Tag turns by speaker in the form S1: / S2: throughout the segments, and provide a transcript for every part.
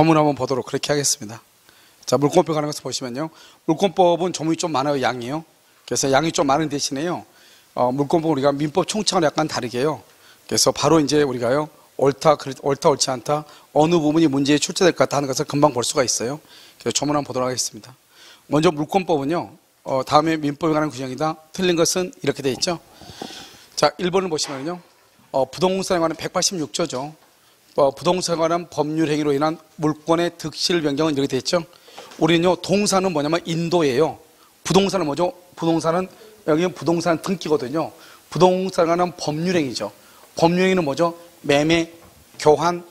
S1: 조문 한번 보도록 그렇게 하겠습니다. 자, 물권법 가는 것을 보시면요, 물권법은 조문이 좀 많아요. 양이요. 그래서 양이 좀 많은 대신에요, 물권법은 우리가 민법 총칙하고 약간 다르게요. 그래서 바로 이제 우리가요, 옳다 옳지 않다, 어느 부분이 문제에 출제될 것 같다 하는 것을 금방 볼 수가 있어요. 그래서 조문 한번 보도록 하겠습니다. 먼저 물권법은요, 다음에 민법에 관한 규정이다. 틀린 것은 이렇게 되어 있죠. 자, 1번을 보시면요, 부동산에 관한 186조죠. 부동산에 관한 법률 행위로 인한 물권의 득실 변경은 이렇게 되어 있죠. 우리는요, 동사는 뭐냐면 인도예요. 부동산은 뭐죠? 부동산은, 여기는 부동산 등기거든요. 부동산에 관한 법률 행위죠. 법률 행위는 뭐죠? 매매, 교환,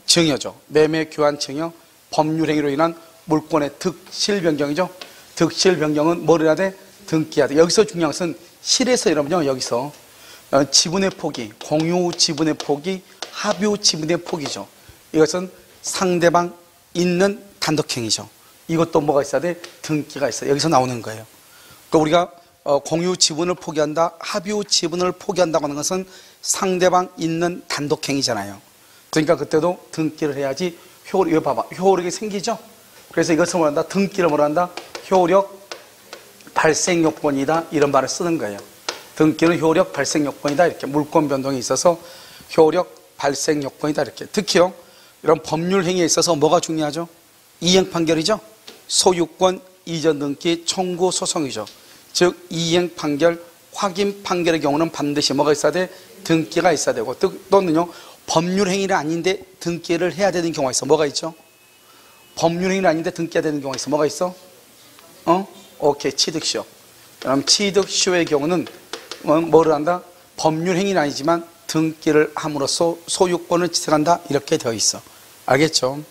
S1: 증여죠. 매매, 교환, 증여, 법률 행위로 인한 물권의 득실 변경이죠. 득실 변경은 뭐를 해야 돼? 등기해야 돼. 여기서 중요한 것은 실에서 이러면요, 여기서 지분의 포기, 공유 지분의 포기, 합유 지분의 포기죠. 이것은 상대방 있는 단독행위죠. 이것도 뭐가 있어야 돼? 등기가 있어요. 여기서 나오는 거예요. 그러니까 우리가 공유 지분을 포기한다, 합유 지분을 포기한다고 하는 것은 상대방 있는 단독행위잖아요. 그러니까 그때도 등기를 해야지 효력, 이거 봐봐, 효력이 생기죠. 그래서 이것을 뭐한다? 등기를 뭐한다? 효력 발생 요건이다, 이런 말을 쓰는 거예요. 등기는 효력 발생 요건이다, 이렇게 물권 변동이 있어서 효력 발생 요건이다, 이렇게. 특히요, 이런 법률 행위에 있어서 뭐가 중요하죠? 이행 판결이죠. 소유권 이전 등기 청구 소송이죠. 즉 이행 판결, 확인 판결의 경우는 반드시 뭐가 있어야 돼? 등기가 있어야 되고, 또는요, 법률 행위는 아닌데 등기를 해야 되는 경우가 있어. 뭐가 있죠? 법률 행위는 아닌데 등기해야 되는 경우가 있어. 뭐가 있어? 오케이, 취득시효. 그럼 취득시효의 경우는 뭐를 한다? 법률 행위는 아니지만 등기를 함으로써 소유권을 취득한다, 이렇게 되어 있어. 알겠죠?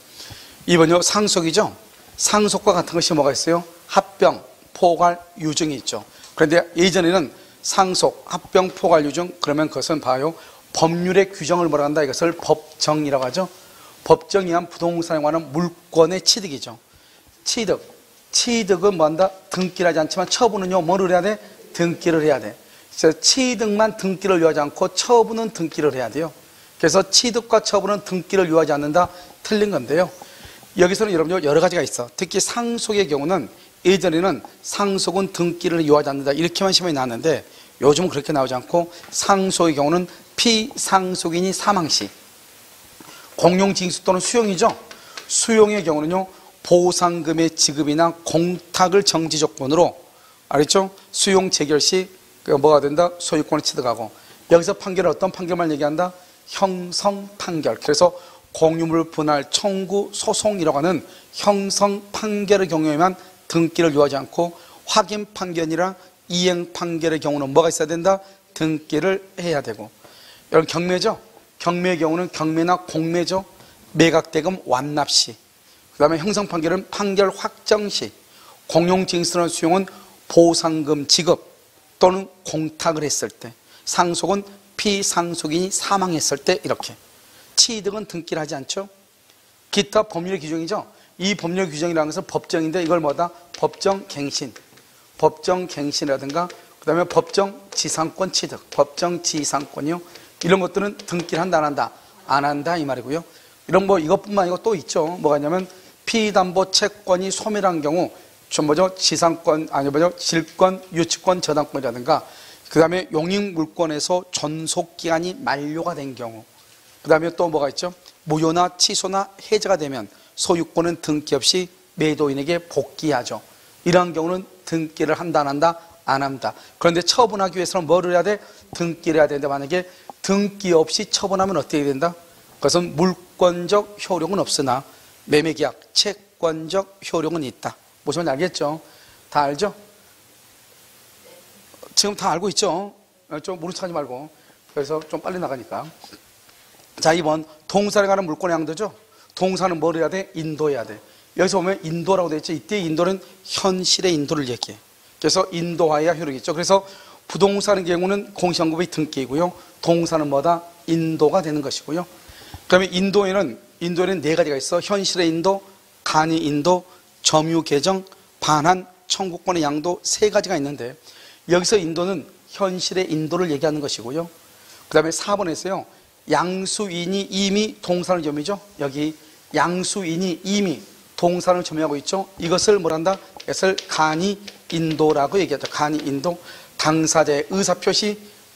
S1: 2번요, 상속이죠. 상속과 같은 것이 뭐가 있어요? 합병, 포괄, 유증이 있죠. 그런데 예전에는 상속, 합병, 포괄, 유증, 그러면 그것은 봐요, 법률의 규정을 뭐라 한다? 이것을 법정이라고 하죠. 법정이 한 부동산에 관한 물권의 취득이죠. 취득은 뭐한다? 등기를 하지 않지만 처분은요, 뭐를 해야 돼? 등기를 해야 돼. 그래서 취득만 등기를 요하지 않고 처분은 등기를 해야 돼요. 그래서 취득과 처분은 등기를 요하지 않는다, 틀린 건데요. 여기서는 여러분 여러 가지가 있어. 특히 상속의 경우는 예전에는 상속은 등기를 요하지 않는다, 이렇게만 시험이 나왔는데 요즘은 그렇게 나오지 않고 상속의 경우는 피상속인이 사망시, 공용징수 또는 수용이죠. 수용의 경우는요, 보상금의 지급이나 공탁을 정지 조건으로, 알겠죠? 수용 재결 시 뭐가 된다? 소유권을 취득하고. 여기서 판결은 어떤 판결만 얘기한다? 형성 판결. 그래서 공유물 분할 청구 소송이라고 하는 형성 판결의 경우에만 등기를 요하지 않고, 확인 판결이나 이행 판결의 경우는 뭐가 있어야 된다? 등기를 해야 되고. 여러분, 경매죠? 경매의 경우는 경매나 공매죠. 매각대금 완납시. 그 다음에 형성 판결은 판결 확정시. 공용징수나 수용은 보상금 지급 또는 공탁을 했을 때. 상속은 피상속인이 사망했을 때, 이렇게. 취득은 등기를 하지 않죠. 기타 법률 규정이죠. 이 법률 규정이라는 것은 법정인데 이걸 뭐다? 법정갱신, 법정갱신이라든가, 그 다음에 법정지상권 취득, 법정지상권이요. 이런 것들은 등기를 한다, 안 한다? 안 한다, 이 말이고요. 이런 이것뿐만 아니고 또 있죠. 뭐가 있냐면 피담보 채권이 소멸한 경우, 뭐죠? 지상권, 질권, 유치권, 저당권이라든가, 그 다음에 용익물권에서 존속기간이 만료가 된 경우, 그 다음에 또 뭐가 있죠? 무효나 취소나 해제가 되면 소유권은 등기 없이 매도인에게 복귀하죠. 이러한 경우는 등기를 한다, 안 한다? 안 한다. 그런데 처분하기 위해서는 뭐를 해야 돼? 등기를 해야 되는데, 만약에 등기 없이 처분하면 어떻게 된다? 그것은 물권적 효력은 없으나 매매계약 채권적 효력은 있다. 보시면 알겠죠? 다 알죠? 지금 다 알고 있죠? 좀 모른 척하지 말고. 그래서 좀 빨리 나가니까. 자, 2번 동사에 관한 물권의 양도죠. 동사는 뭘 해야 돼? 인도해야 돼. 여기서 보면 인도라고 되어 있죠. 이때 인도는 현실의 인도를 얘기해. 그래서 인도하여야 효력이 있죠. 그래서 부동산의 경우는 공시환급의 등기이고요, 동사는 뭐다? 인도가 되는 것이고요. 그다음에 인도에는 네 가지가 있어. 현실의 인도, 간이 인도, 점유 개정, 반환, 청구권의 양도, 세 가지가 있는데, 여기서 인도는 현실의 인도를 얘기하는 것이고요. 그 다음에 4번에서요, 양수인이 이미 동산을 점유죠. 여기 양수인이 이미 동산을 점유하고 있죠. 이것을 뭐란다? 이것을 간이 인도라고 얘기하죠. 간이 인도. 당사자의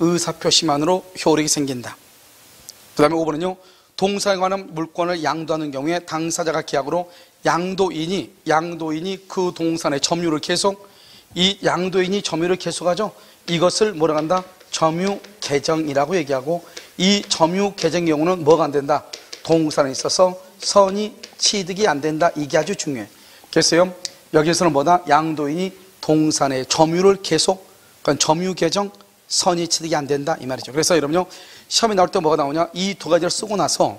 S1: 의사표시만으로 효력이 생긴다. 그 다음에 5번은요. 동산에 관한 물권을 양도하는 경우에 당사자가 계약으로 양도인이 그 동산의 점유를 계속, 이 양도인이 점유를 계속하죠. 이것을 뭐라고 한다? 점유 계정이라고 얘기하고, 이 점유 계정의 경우는 뭐가 안 된다? 동산에 있어서 선의 취득이 안 된다. 이게 아주 중요해. 그래서요, 여기서는 뭐다? 양도인이 동산의 점유를 계속, 그러니까 점유 계정, 선의 취득이 안 된다 이 말이죠. 그래서 여러분요, 시험에 나올 때 뭐가 나오냐? 이 두 가지를 쓰고 나서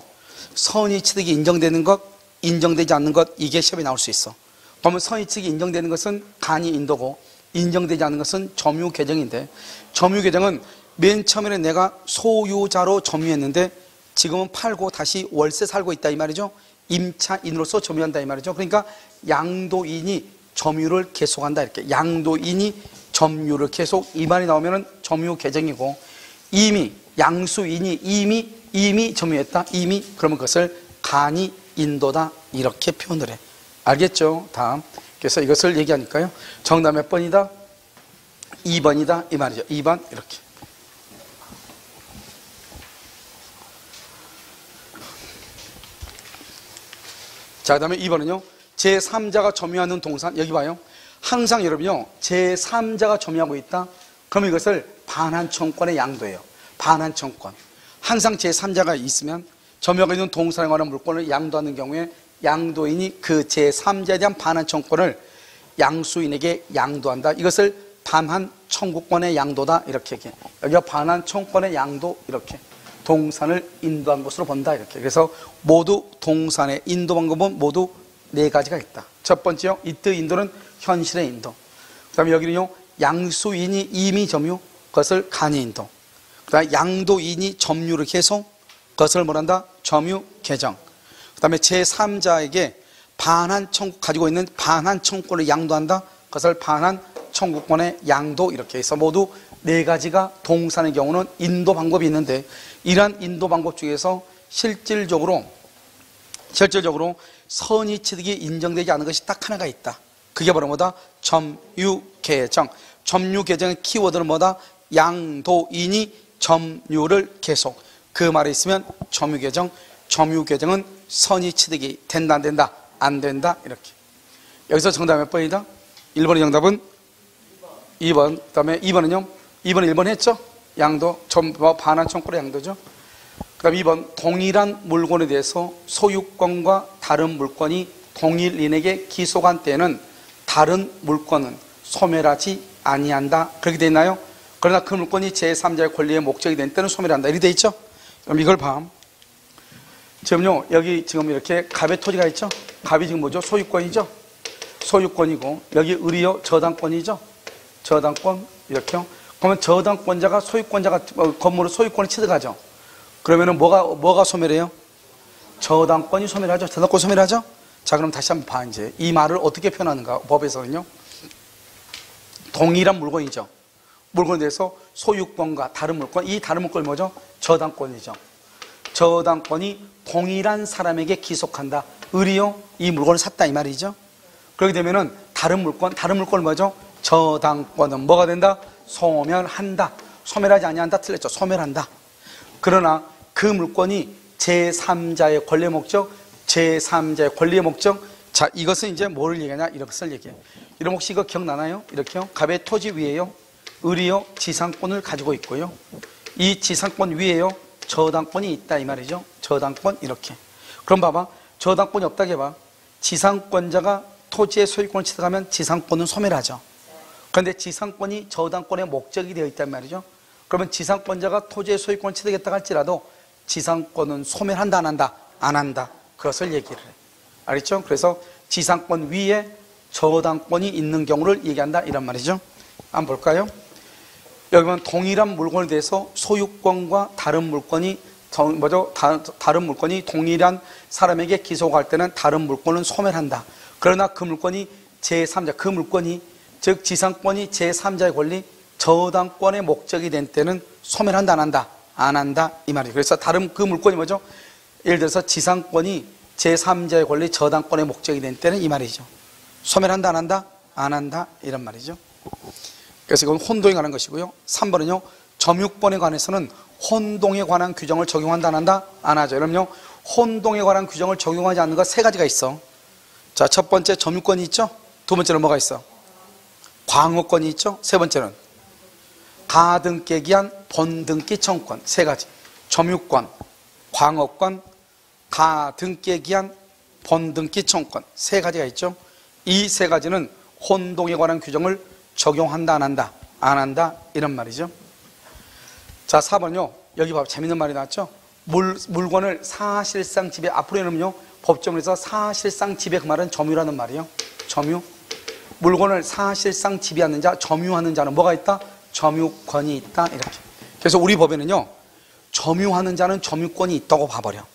S1: 선의 취득이 인정되는 것, 인정되지 않는 것, 이게 시험에 나올 수 있어. 그러면 선의 취득이 인정되는 것은 간이 인도고, 인정되지 않는 것은 점유 계정인데, 점유 계정은 맨 처음에는 내가 소유자로 점유했는데 지금은 팔고 다시 월세 살고 있다 이 말이죠. 임차인으로서 점유한다 이 말이죠. 그러니까 양도인이 점유를 계속한다, 이렇게. 양도인이 점유를 계속, 이 말이 나오면은 점유 계정이고, 이미 양수인이 이미 점유했다, 이미, 그러면 그것을 간이 인도다, 이렇게 표현을 해. 알겠죠? 다음. 그래서 이것을 얘기하니까요, 정답 몇 번이다? 2번이다 이 말이죠. 2번 이렇게. 자, 그 다음에 2번은요, 제3자가 점유하는 동산. 여기 봐요. 항상 여러분요, 제3자가 점유하고 있다, 그러면 이것을 반환청권의 양도예요. 반환청권. 항상 제3자가 있으면 점유하고 있는 동산에 관한 물권을 양도하는 경우에 양도인이 그 제3자에 대한 반환청권을 양수인에게 양도한다. 이것을 반환청구권의 양도다, 이렇게 얘기해. 여기가 반환청권의 양도, 이렇게. 동산을 인도한 것으로 본다, 이렇게. 그래서 모두 동산의 인도 방법은 모두 4가지가 있다. 첫 번째요, 이때 인도는 현실의 인도. 그 다음에 여기는요, 양수인이 이미 점유, 그것을 간이 인도. 그 다음에 양도인이 점유를 계속, 그것을 뭐란다? 점유 계정. 그 다음에 제3자에게 반환 청구, 가지고 있는 반환 청구권을 양도한다, 그것을 반환 청구권의 양도, 이렇게 해서 모두 4가지가 동산의 경우는 인도 방법이 있는데, 이러한 인도 방법 중에서 실질적으로 선의 취득이 인정되지 않은 것이 딱 하나가 있다. 그게 바로 뭐다? 점유계정. 점유계정의 키워드는 뭐다? 양도인이 점유를 계속. 그 말에 있으면 점유계정은 선의 취득이 된다, 안 된다? 안 된다, 이렇게. 여기서 정답 몇 번이다? 1번의 정답은 2번. 그 다음에 2번은요? 2번 1번 했죠? 양도, 반환청구의 양도죠. 그 다음에 2번, 동일한 물건에 대해서 소유권과 다른 물건이 동일인에게 기속한 때에는 다른 물건은 소멸하지 아니한다, 그렇게 되어 있나요? 그러나 그 물건이 제3자의 권리의 목적이 된 때는 소멸한다, 이렇게 되어 있죠? 그럼 이걸 봐. 지금요, 여기 지금 이렇게 갑의 토지가 있죠? 갑이 지금 뭐죠? 소유권이죠? 소유권이고, 여기 을이요, 저당권이죠? 저당권, 이렇게요. 그러면 저당권자가 소유권자가 건물을 소유권을 취득하죠. 그러면은 뭐가 소멸해요? 저당권이 소멸하죠. 저당권 소멸하죠. 자, 그럼 다시 한번 봐. 이제 이 말을 어떻게 표현하는가? 법에서는요, 동일한 물건이죠. 물건에 대해서 소유권과 다른 물건, 이 다른 물건이 뭐죠? 저당권이죠. 저당권이 동일한 사람에게 기속한다. 을이요, 이 물건을 샀다, 이 말이죠. 그렇게 되면은 다른 물건은 뭐죠? 저당권은 뭐가 된다? 소멸한다. 소멸하지 아니한다, 틀렸죠. 소멸한다. 그러나 그 물건이 제3자의 권리의 목적, 제3자의 권리의 목적. 자, 이것은 이제 뭐를 얘기하냐? 이것을 얘기해요. 여러분 혹시 이거 기억나나요? 이렇게요. 갑의 토지 위에요, 을이요, 지상권을 가지고 있고요. 이 지상권 위에요, 저당권이 있다, 이 말이죠. 저당권, 이렇게. 그럼 봐봐. 저당권이 없다고 해봐. 지상권자가 토지의 소유권을 취득하면 지상권은 소멸하죠. 그런데 지상권이 저당권의 목적이 되어 있단 말이죠. 그러면 지상권자가 토지의 소유권을 취득했다 할지라도 지상권은 소멸한다, 안 한다? 안 한다. 그것을 얘기를 해. 알겠죠? 그래서 지상권 위에 저당권이 있는 경우를 얘기한다, 이란 말이죠. 한번 볼까요? 여기 보면 동일한 물건에 대해서 소유권과 다른 물건이 다른 물건이 동일한 사람에게 기속할 때는 다른 물건은 소멸한다. 그러나 그 물건이 제3자, 그 물건이 즉 지상권이 제3자의 권리, 저당권의 목적이 된 때는 소멸한다, 안 한다? 안 한다, 이 말이에요. 그래서 다른 그 물건이 뭐죠? 예를 들어서 지상권이 제3자의 권리 저당권의 목적이 된 때는 이 말이죠. 소멸한다 안 한다? 안 한다 이런 말이죠. 그래서 이건 혼동에 관한 것이고요. 3번은요 점유권에 관해서는 혼동에 관한 규정을 적용한다 안 한다? 안 하죠. 그럼요 혼동에 관한 규정을 적용하지 않는 것 세 가지가 있어. 자, 첫 번째 점유권이 있죠. 두 번째는 뭐가 있어? 광호권이 있죠. 세 번째는 가등기에 기한 본등기 청구권. 세 가지. 점유권, 광호권, 가등기에 기한 본등기 청구권. 세 가지가 있죠. 이 세 가지는 혼동에 관한 규정을 적용한다 안 한다? 안 한다 이런 말이죠. 자, 4번요 여기 봐봐 재밌는 말이 나왔죠. 물건을 사실상 지배, 앞으로는요 법정에서 사실상 지배, 그 말은 점유라는 말이에요. 점유. 물건을 사실상 지배하는 자, 점유하는 자는 뭐가 있다? 점유권이 있다 이렇게. 그래서 우리 법에는요 점유하는 자는 점유권이 있다고 봐버려.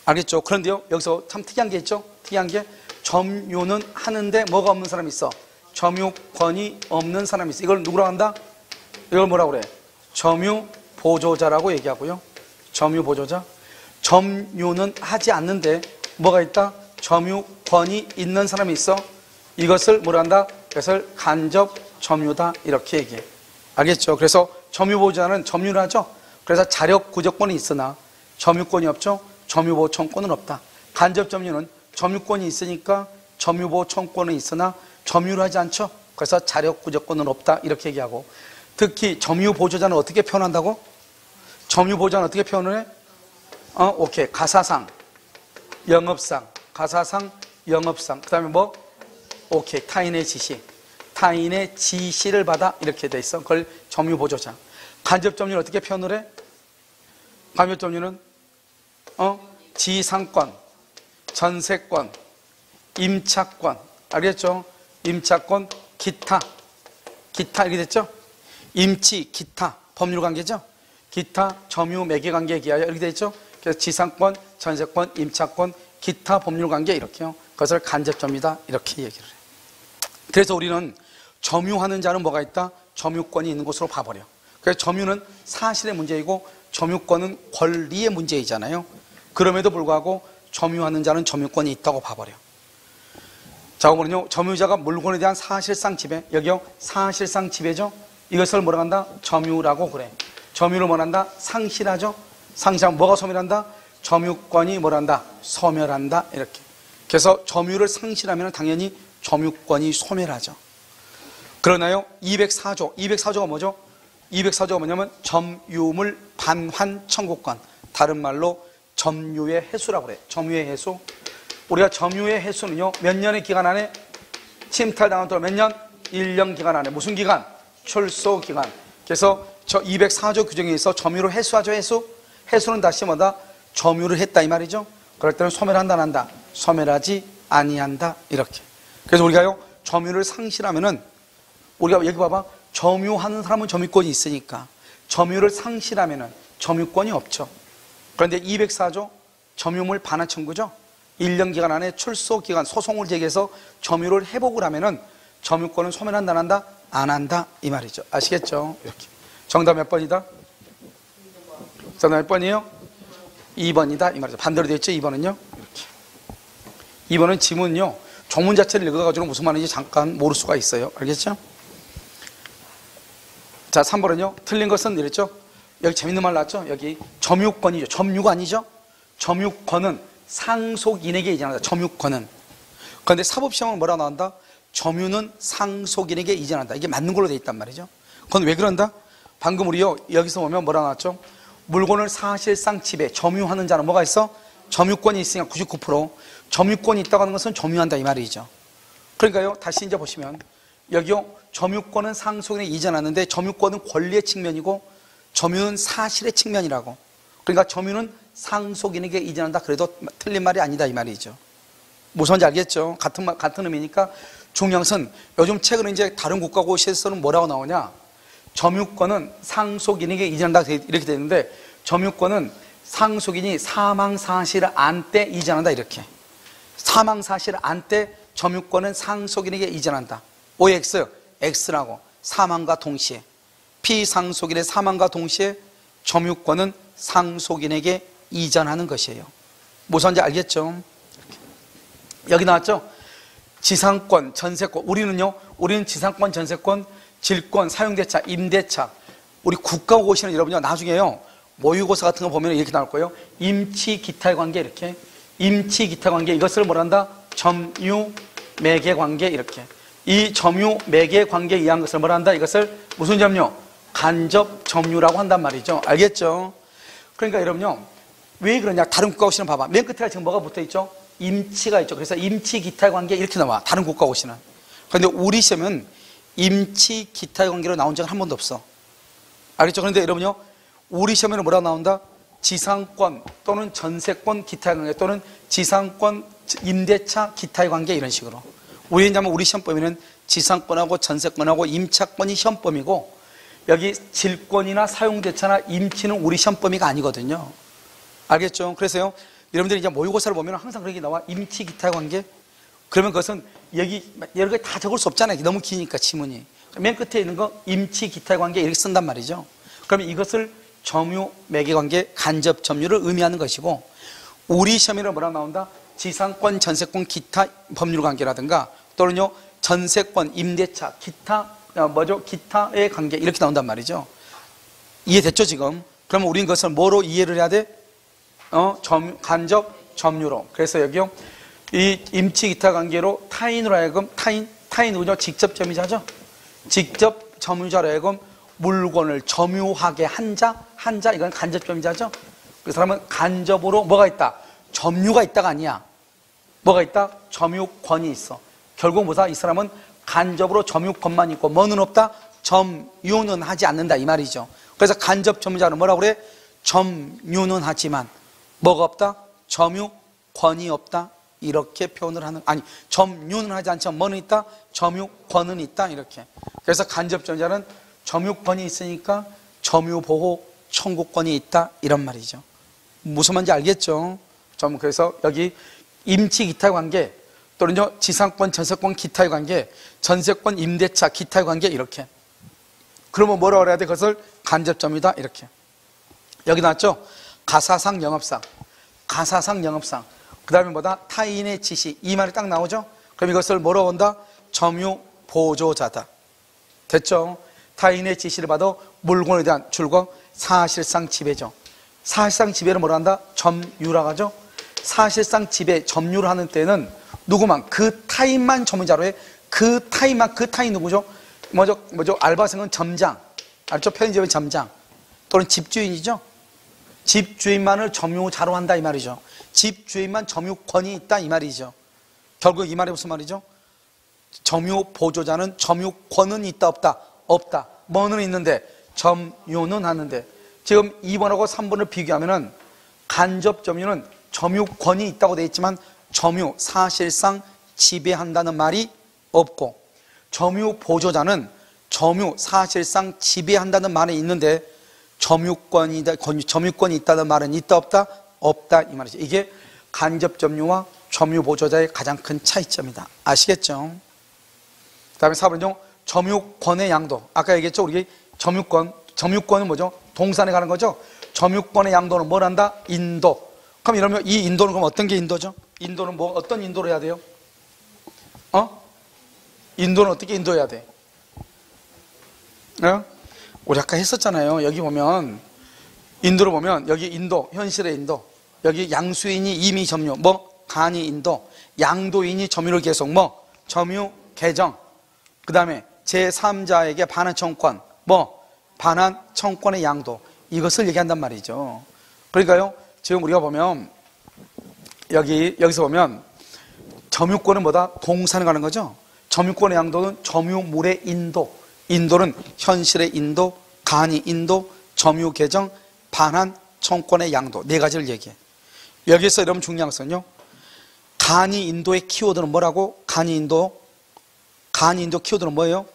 S1: 알겠죠? 그런데요 여기서 참 특이한 게 있죠. 특이한 게 점유는 하는데 뭐가 없는 사람이 있어? 점유권이 없는 사람이 있어. 이걸 누구라고 한다? 이걸 뭐라고 그래? 점유보조자라고 얘기하고요. 점유보조자. 점유는 하지 않는데 뭐가 있다? 점유권이 있는 사람이 있어. 이것을 뭐라 한다? 이것을 간접 점유다 이렇게 얘기해. 알겠죠? 그래서 점유보조자는 점유를 하죠. 그래서 자력 구적권이 있으나 점유권이 없죠. 점유보호 청구권은 없다. 간접 점유는 점유권이 있으니까 점유보호 청구권은 있으나 점유를 하지 않죠. 그래서 자력 구적권은 없다 이렇게 얘기하고, 특히 점유보조자는 어떻게 표현한다고? 점유보조자는 어떻게 표현을 해? 오케이. 가사상, 영업상, 가사상, 영업상. 그 다음에 뭐? 오케이. 타인의 지시. 타인의 지시를 받아 이렇게 돼 있어. 그걸 점유보조자. 간접점유는 어떻게 표현을 해? 간접점유는 지상권, 전세권, 임차권. 알겠죠? 임차권, 기타 이렇게 됐죠? 임치, 기타, 법률관계죠? 기타, 점유, 매개관계에 기하여 이렇게 됐죠? 그래서 지상권, 전세권, 임차권, 기타, 법률관계 이렇게요. 그것을 간접점유다 이렇게 얘기를 해요. 그래서 우리는 점유하는 자는 뭐가 있다? 점유권이 있는 것으로 봐버려. 그래서 점유는 사실의 문제이고 점유권은 권리의 문제이잖아요. 그럼에도 불구하고 점유하는 자는 점유권이 있다고 봐버려. 자, 그러면요 점유자가 물건에 대한 사실상 지배, 여기요 사실상 지배죠. 이것을 뭐라고 한다? 점유라고 그래. 점유를 뭐란다? 상실하죠. 상실하면 뭐가 소멸한다? 점유권이 뭐란다? 소멸한다 이렇게. 그래서 점유를 상실하면 당연히 점유권이 소멸하죠. 그러나요 204조가 뭐죠? 204조가 뭐냐면 점유물 반환 청구권, 다른 말로 점유의 해수라고 그래. 점유의 해수. 우리가 점유의 해수는요 몇 년의 기간 안에 침탈당한 동안 몇 년? 1년 기간 안에. 무슨 기간? 출소 기간. 그래서 저 204조 규정에 있어 점유를 해수하죠. 해수는 다시 뭐다? 점유를 했다 이 말이죠. 그럴 때는 소멸한다 안 한다? 소멸하지 아니한다 이렇게. 그래서 우리가요 점유를 상실하면은, 우리가 여기 봐봐, 점유하는 사람은 점유권이 있으니까 점유를 상실하면은 점유권이 없죠. 그런데 204조 점유물 반환 청구죠. 1년 기간 안에 출소 기간 소송을 제기해서 점유를 회복을 하면은 점유권은 소멸한다 안 한다? 안 한다 이 말이죠. 아시겠죠? 이렇게. 정답 몇 번이다? 정답 몇 번이에요? 2번이다 이 말이죠. 반대로 되어 있죠. 2번은요 이렇게. 2번은 지문요 종문 자체를 읽어가지고 무슨 말인지 잠깐 모를 수가 있어요. 알겠죠? 자, 3번은요 틀린 것은 이랬죠. 여기 재밌는 말 나왔죠. 여기 점유권이죠. 점유가 아니죠. 점유권은 상속인에게 이전한다. 점유권은. 그런데 사법시험은 뭐라고 나온다? 점유는 상속인에게 이전한다. 이게 맞는 걸로 되어 있단 말이죠. 그건 왜 그런다? 방금 우리요 여기서 보면 뭐라고 나왔죠? 물건을 사실상 지배, 점유하는 자는 뭐가 있어? 점유권이 있으니까 99%. 점유권이 있다고 하는 것은 점유한다 이 말이죠. 그러니까요 다시 이제 보시면 여기요 점유권은 상속인에게 이전하는데 점유권은 권리의 측면이고 점유는 사실의 측면이라고. 그러니까 점유는 상속인에게 이전한다. 그래도 틀린 말이 아니다 이 말이죠. 무슨 말인지 알겠죠? 같은 의미니까 중요한 것은 요즘 최근에 이제 다른 국가고시에서는 뭐라고 나오냐? 점유권은 상속인에게 이전한다 이렇게 되는데 점유권은 상속인이 사망사실을 안 때 이전한다 이렇게. 사망사실을 안 때 점유권은 상속인에게 이전한다. OX, X라고. 사망과 동시에. 피상속인의 사망과 동시에 점유권은 상속인에게 이전하는 것이에요. 무슨지 알겠죠? 여기 나왔죠? 지상권, 전세권. 우리는 지상권, 전세권, 질권, 사용대차, 임대차. 우리 국가고시는 여러분요, 나중에요, 모의고사 같은 거 보면 이렇게 나올 거예요. 임치, 기타의 관계, 이렇게. 임치, 기타 관계. 이것을 뭐라 한다? 점유, 매개 관계, 이렇게. 이 점유, 매개 관계에 의한 것을 뭐라 한다? 이것을 무슨 점유? 간접 점유라고 한단 말이죠. 알겠죠? 그러니까 여러분요, 왜 그러냐? 다른 국가고시는 봐봐. 맨 끝에 지금 뭐가 붙어 있죠? 임치가 있죠. 그래서 임치, 기타의 관계 이렇게 나와. 다른 국가고시는. 그런데 우리 시험은 임치, 기타의 관계로 나온 적은 한 번도 없어. 알겠죠? 그런데 여러분요, 우리 시험에는 뭐라고 나온다? 지상권 또는 전세권, 기타의 관계 또는 지상권, 임대차, 기타의 관계 이런 식으로. 왜냐하면 우리 시험범위는 지상권하고 전세권하고 임차권이 시험범위고 여기 질권이나 사용대차나 임치는 우리 시험범위가 아니거든요. 알겠죠? 그래서요, 여러분들이 이제 모의고사를 보면 항상 그렇게 나와. 임치, 기타의 관계. 그러면 그것은 여기 여러 개 다 적을 수 없잖아요. 너무 기니까 지문이. 맨 끝에 있는 거 임치, 기타의 관계 이렇게 쓴단 말이죠. 그러면 이것을 점유, 매개 관계, 간접 점유를 의미하는 것이고, 우리 시험에는 뭐라고 나온다? 지상권, 전세권, 기타 법률 관계라든가 또는요 전세권, 임대차, 기타 기타의 관계 이렇게 나온단 말이죠. 이해됐죠 지금? 그러면 우리는 그것을 뭐로 이해를 해야 돼? 간접 점유로. 그래서 여기요, 이 임치, 기타 관계로 타인으로 하여금 타인 누구죠? 직접 점유자죠. 직접 점유자로 하여금 물건을 점유하게 한 자 이건 간접 점유자죠. 그 사람은 간접으로 뭐가 있다? 점유가 있다가 아니야. 뭐가 있다? 점유권이 있어. 결국 뭐다? 이 사람은 간접으로 점유권만 있고 뭐는 없다? 점유는 하지 않는다 이 말이죠. 그래서 간접 점유자는 뭐라고 그래? 점유는 하지만 뭐가 없다? 점유권이 없다. 이렇게 표현을 하는, 아니 점유는 하지 않지만 뭐는 있다? 점유권은 있다. 이렇게. 그래서 간접 점유자는 점유권이 있으니까 점유보호 청구권이 있다 이런 말이죠. 무슨 말인지 알겠죠? 그래서 여기 임치, 기타의 관계 또는요 지상권, 전세권, 기타의 관계, 전세권, 임대차, 기타의 관계 이렇게. 그러면 뭐라고 해야 돼? 그것을 간접점이다 이렇게. 여기 나왔죠? 가사상, 영업상. 가사상, 영업상. 그 다음에 뭐다? 타인의 지시. 이 말이 딱 나오죠? 그럼 이것을 뭐라고 한다? 점유 보조자다. 됐죠? 타인의 지시를 받아 물건에 대한 출고, 사실상 지배죠. 사실상 지배를 뭐라 한다? 점유라고 하죠? 사실상 지배, 점유를 하는 때는 누구만, 그 타인만 점유자로 해. 그 타인 누구죠? 뭐죠? 알바생은 점장. 알죠? 편의점의 점장. 또는 집주인이죠? 집주인만을 점유자로 한다 이 말이죠. 집주인만 점유권이 있다 이 말이죠. 결국 이 말이 무슨 말이죠? 점유 보조자는 점유권은 있다 없다? 없다. 뭐는 있는데? 점유는 하는데. 지금 2번하고 3번을 비교하면은 간접 점유는 점유권이 있다고 되어 있지만 점유, 사실상 지배한다는 말이 없고, 점유 보조자는 점유, 사실상 지배한다는 말이 있는데 점유권이 있다는 말은 있다 없다? 없다 이 말이죠. 이게 간접 점유와 점유 보조자의 가장 큰 차이점이다. 아시겠죠? 그 다음에 4번은요 점유권의 양도. 아까 얘기했죠? 우리 점유권은 뭐죠? 동산에 가는 거죠? 점유권의 양도는 뭘 한다? 인도. 그럼 이러면 이 인도는 그럼 어떤 게 인도죠? 인도는 뭐 어떤 인도를 해야 돼요? 인도는 어떻게 인도해야 돼? 우리 아까 했었잖아요. 여기 보면 인도를 보면 여기 인도, 현실의 인도, 여기 양수인이 이미 점유, 간이 인도, 양도인이 점유를 계속, 점유 개정, 그 다음에 제3자에게 반환 청권, 반환 청권의 양도, 이것을 얘기한단 말이죠. 그러니까요, 지금 우리가 보면 여기서 보면 점유권은 뭐다? 동산에 가는 거죠. 점유권의 양도는 점유물의 인도, 인도는 현실의 인도, 간이 인도, 점유 개정, 반환 청권의 양도, 네 가지를 얘기해. 여기서 여러분 중요한 것은요, 간이 인도의 키워드는 뭐라고? 간이 인도 키워드는 뭐예요?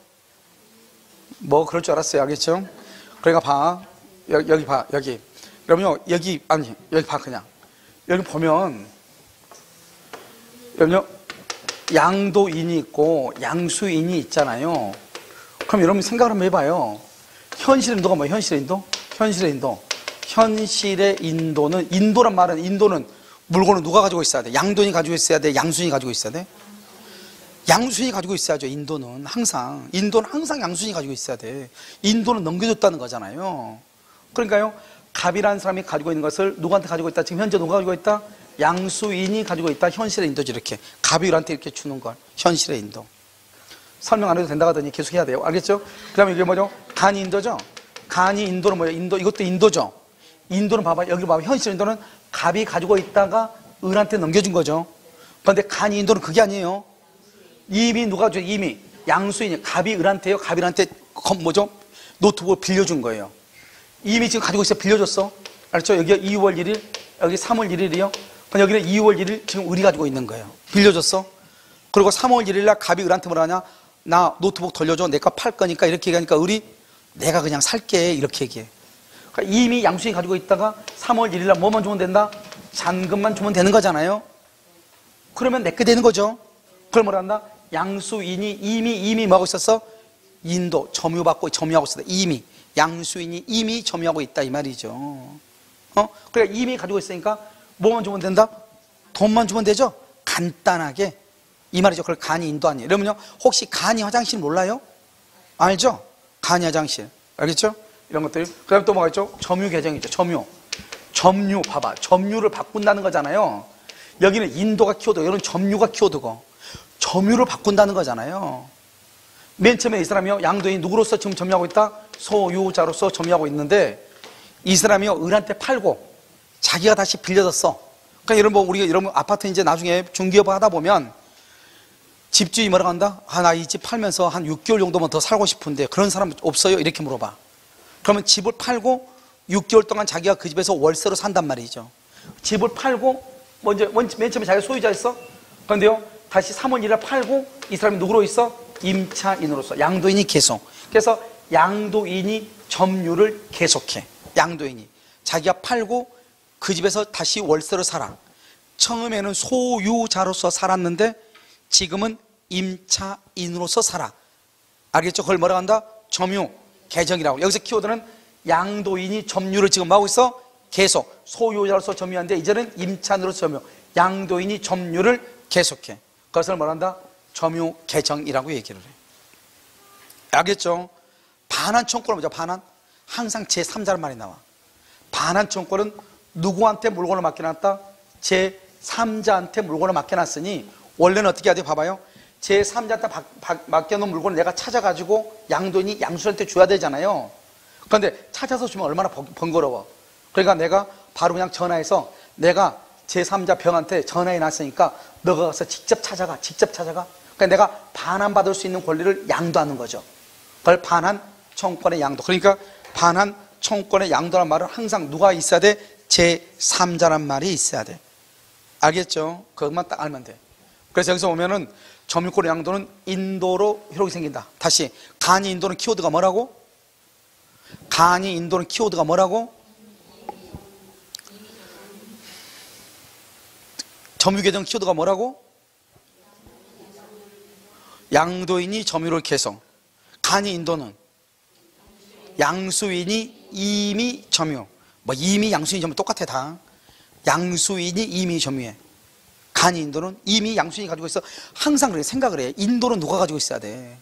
S1: 그럴 줄 알았어요. 알겠죠? 그러니까 봐. 여기 봐. 여기. 그러면요, 여기 봐, 그냥. 여기 보면, 여러분요, 양도인이 있고, 양수인이 있잖아요. 그럼 여러분 생각을 한번 해봐요. 현실의 인도가 뭐예요? 현실의 인도? 현실의 인도. 현실의 인도는, 인도란 말은, 인도는 물건을 누가 가지고 있어야 돼? 양도인이 가지고 있어야 돼? 양수인이 가지고 있어야 돼? 양수인이 가지고 있어야죠. 인도는 항상 양수인이 가지고 있어야 돼. 인도는 넘겨줬다는 거잖아요. 그러니까요, 갑이라는 사람이 가지고 있는 것을 누구한테 가지고 있다? 지금 현재 누가 가지고 있다? 양수인이 가지고 있다. 현실의 인도죠. 이렇게 갑이 우리한테 이렇게 주는 걸, 현실의 인도. 설명 안 해도 된다고 하더니 계속 해야 돼요. 알겠죠? 그 다음에 이게 뭐죠? 간이 인도죠? 간이 인도는 뭐예요? 인도, 이것도 인도죠? 인도는 봐봐, 여기 봐봐. 현실 인도는 갑이 가지고 있다가 을한테 넘겨준 거죠. 그런데 간이 인도는 그게 아니에요. 이미 누가 줘? 이미 양수인이 갑이 을한테요. 갑이 을한테 뭐죠? 노트북을 빌려준 거예요. 이미 지금 가지고 있어. 빌려줬어. 알죠? 여기 2월 1일, 여기 3월 1일이요. 그럼 여기는 2월 1일 지금 을이 가지고 있는 거예요. 빌려줬어. 그리고 3월 1일 날 갑이 을한테 뭐라 하냐? 나 노트북 돌려줘. 내가 팔 거니까. 이렇게 얘기하니까 을이 내가 그냥 살게. 이렇게 얘기해. 그러니까 이미 양수인이 가지고 있다가 3월 1일 날 뭐만 주면 된다? 잔금만 주면 되는 거잖아요. 그러면 내게 되는 거죠. 그걸 뭐라 한다? 양수인이 이미 뭐하고 있었어? 인도, 점유하고 있었다. 이미. 양수인이 이미 점유하고 있다. 이 말이죠. 그러니까 이미 가지고 있으니까 뭐만 주면 된다? 돈만 주면 되죠? 간단하게. 이 말이죠. 그걸 간이 인도 아니에요. 그러면요, 혹시 간이 화장실 몰라요? 알죠? 간이 화장실. 알겠죠? 이런 것들이. 그 다음에 또 뭐가 있죠? 점유 계정이죠. 점유 봐봐. 점유를 바꾼다는 거잖아요. 여기는 인도가 키워드고 여기는 점유가 키워드고 점유를 바꾼다는 거잖아요. 맨 처음에 이 사람이요, 양도인이 누구로서 지금 점유하고 있다? 소유자로서 점유하고 있는데 이 사람이요, 을한테 팔고 자기가 다시 빌려줬어. 그러니까 여러분, 우리가 이런 아파트 이제 나중에 중개업 하다 보면 집주인이 뭐라고 한다? 나 이 집 팔면서 한 6개월 정도만 더 살고 싶은데 그런 사람 없어요? 이렇게 물어봐. 그러면 집을 팔고 6개월 동안 자기가 그 집에서 월세로 산단 말이죠. 집을 팔고 맨 처음에 자기가 소유자였어. 그런데요, 다시 3월 1일 팔고 이 사람이 누구로 있어? 임차인으로서. 양도인이 계속. 그래서 양도인이 점유를 계속해. 양도인이 자기가 팔고 그 집에서 다시 월세로 살아. 처음에는 소유자로서 살았는데 지금은 임차인으로서 살아. 알겠죠? 그걸 뭐라고 한다? 점유 계정이라고. 여기서 키워드는 양도인이 점유를 지금 하고 있어? 계속. 소유자로서 점유하는데 이제는 임차인으로서 점유. 양도인이 점유를 계속해. 그것을 뭐라 한다? 점유 계정이라고 얘기를 해. 알겠죠? 반환 청구는 뭐죠? 반환? 항상 제3자란 말이 나와. 반환 청구는 누구한테 물건을 맡겨놨다? 제3자한테 물건을 맡겨놨으니 원래는 어떻게 해야 돼? 봐봐요. 제3자한테 맡겨놓은 물건을 내가 찾아가지고 양도인이 양수한테 줘야 되잖아요. 그런데 찾아서 주면 얼마나 번거로워. 그러니까 내가 바로 그냥 전화해서 내가 제3자 병한테 전화해 놨으니까 너가 가서 직접 찾아가. 그러니까 내가 반환받을 수 있는 권리를 양도하는 거죠. 그걸 반환 청구권의 양도. 그러니까 반환 청구권의 양도란 말은 항상 누가 있어야 돼? 제3자란 말이 있어야 돼. 알겠죠? 그것만 딱 알면 돼. 그래서 여기서 보면은 점유권의 양도는 인도로 이렇게 생긴다. 다시, 간이 인도는 키워드가 뭐라고? 간이 인도는 키워드가 뭐라고? 점유계정 키워드가 뭐라고? 양도인이 점유를 계속. 간이 인도는 양수인이 이미 점유. 뭐 이미 양수인이 점유 똑같아 다. 양수인이 이미 점유해. 간이 인도는 이미 양수인이 가지고 있어. 항상 그래. 생각을 해. 인도는 누가 가지고 있어야 돼?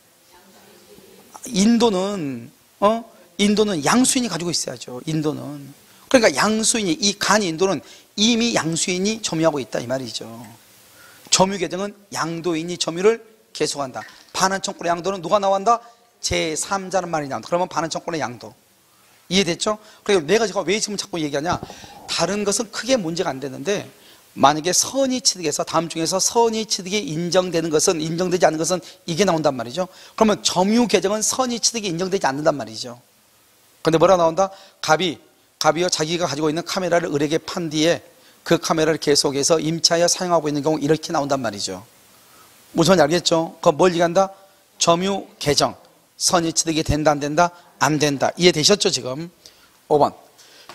S1: 인도는 양수인이 가지고 있어야죠. 인도는. 그러니까 양수인이, 이 간이 인도는 이미 양수인이 점유하고 있다 이 말이죠. 점유 계정은 양도인이 점유를 계속한다. 반환 청구권의 양도는 누가 나온다? 제3자는 말이 나온다. 그러면 반환 청구권의 양도. 이해됐죠? 그리고 내가 왜 지금 자꾸 얘기하냐? 다른 것은 크게 문제가 안 되는데 만약에 선의취득에서 다음 중에서 선의취득이 인정되는 것은, 인정되지 않는 것은 이게 나온단 말이죠. 그러면 점유 계정은 선의취득이 인정되지 않는단 말이죠. 근데 뭐라 나온다? 갑이요 자기가 가지고 있는 카메라를 을에게 판 뒤에 그 카메라를 계속해서 임차하여 사용하고 있는 경우 이렇게 나온단 말이죠. 무슨 말인지 알겠죠? 그건 뭘 얘기한다? 점유 계정 선의취득이 된다 안 된다? 안 된다. 이해되셨죠 지금? 5번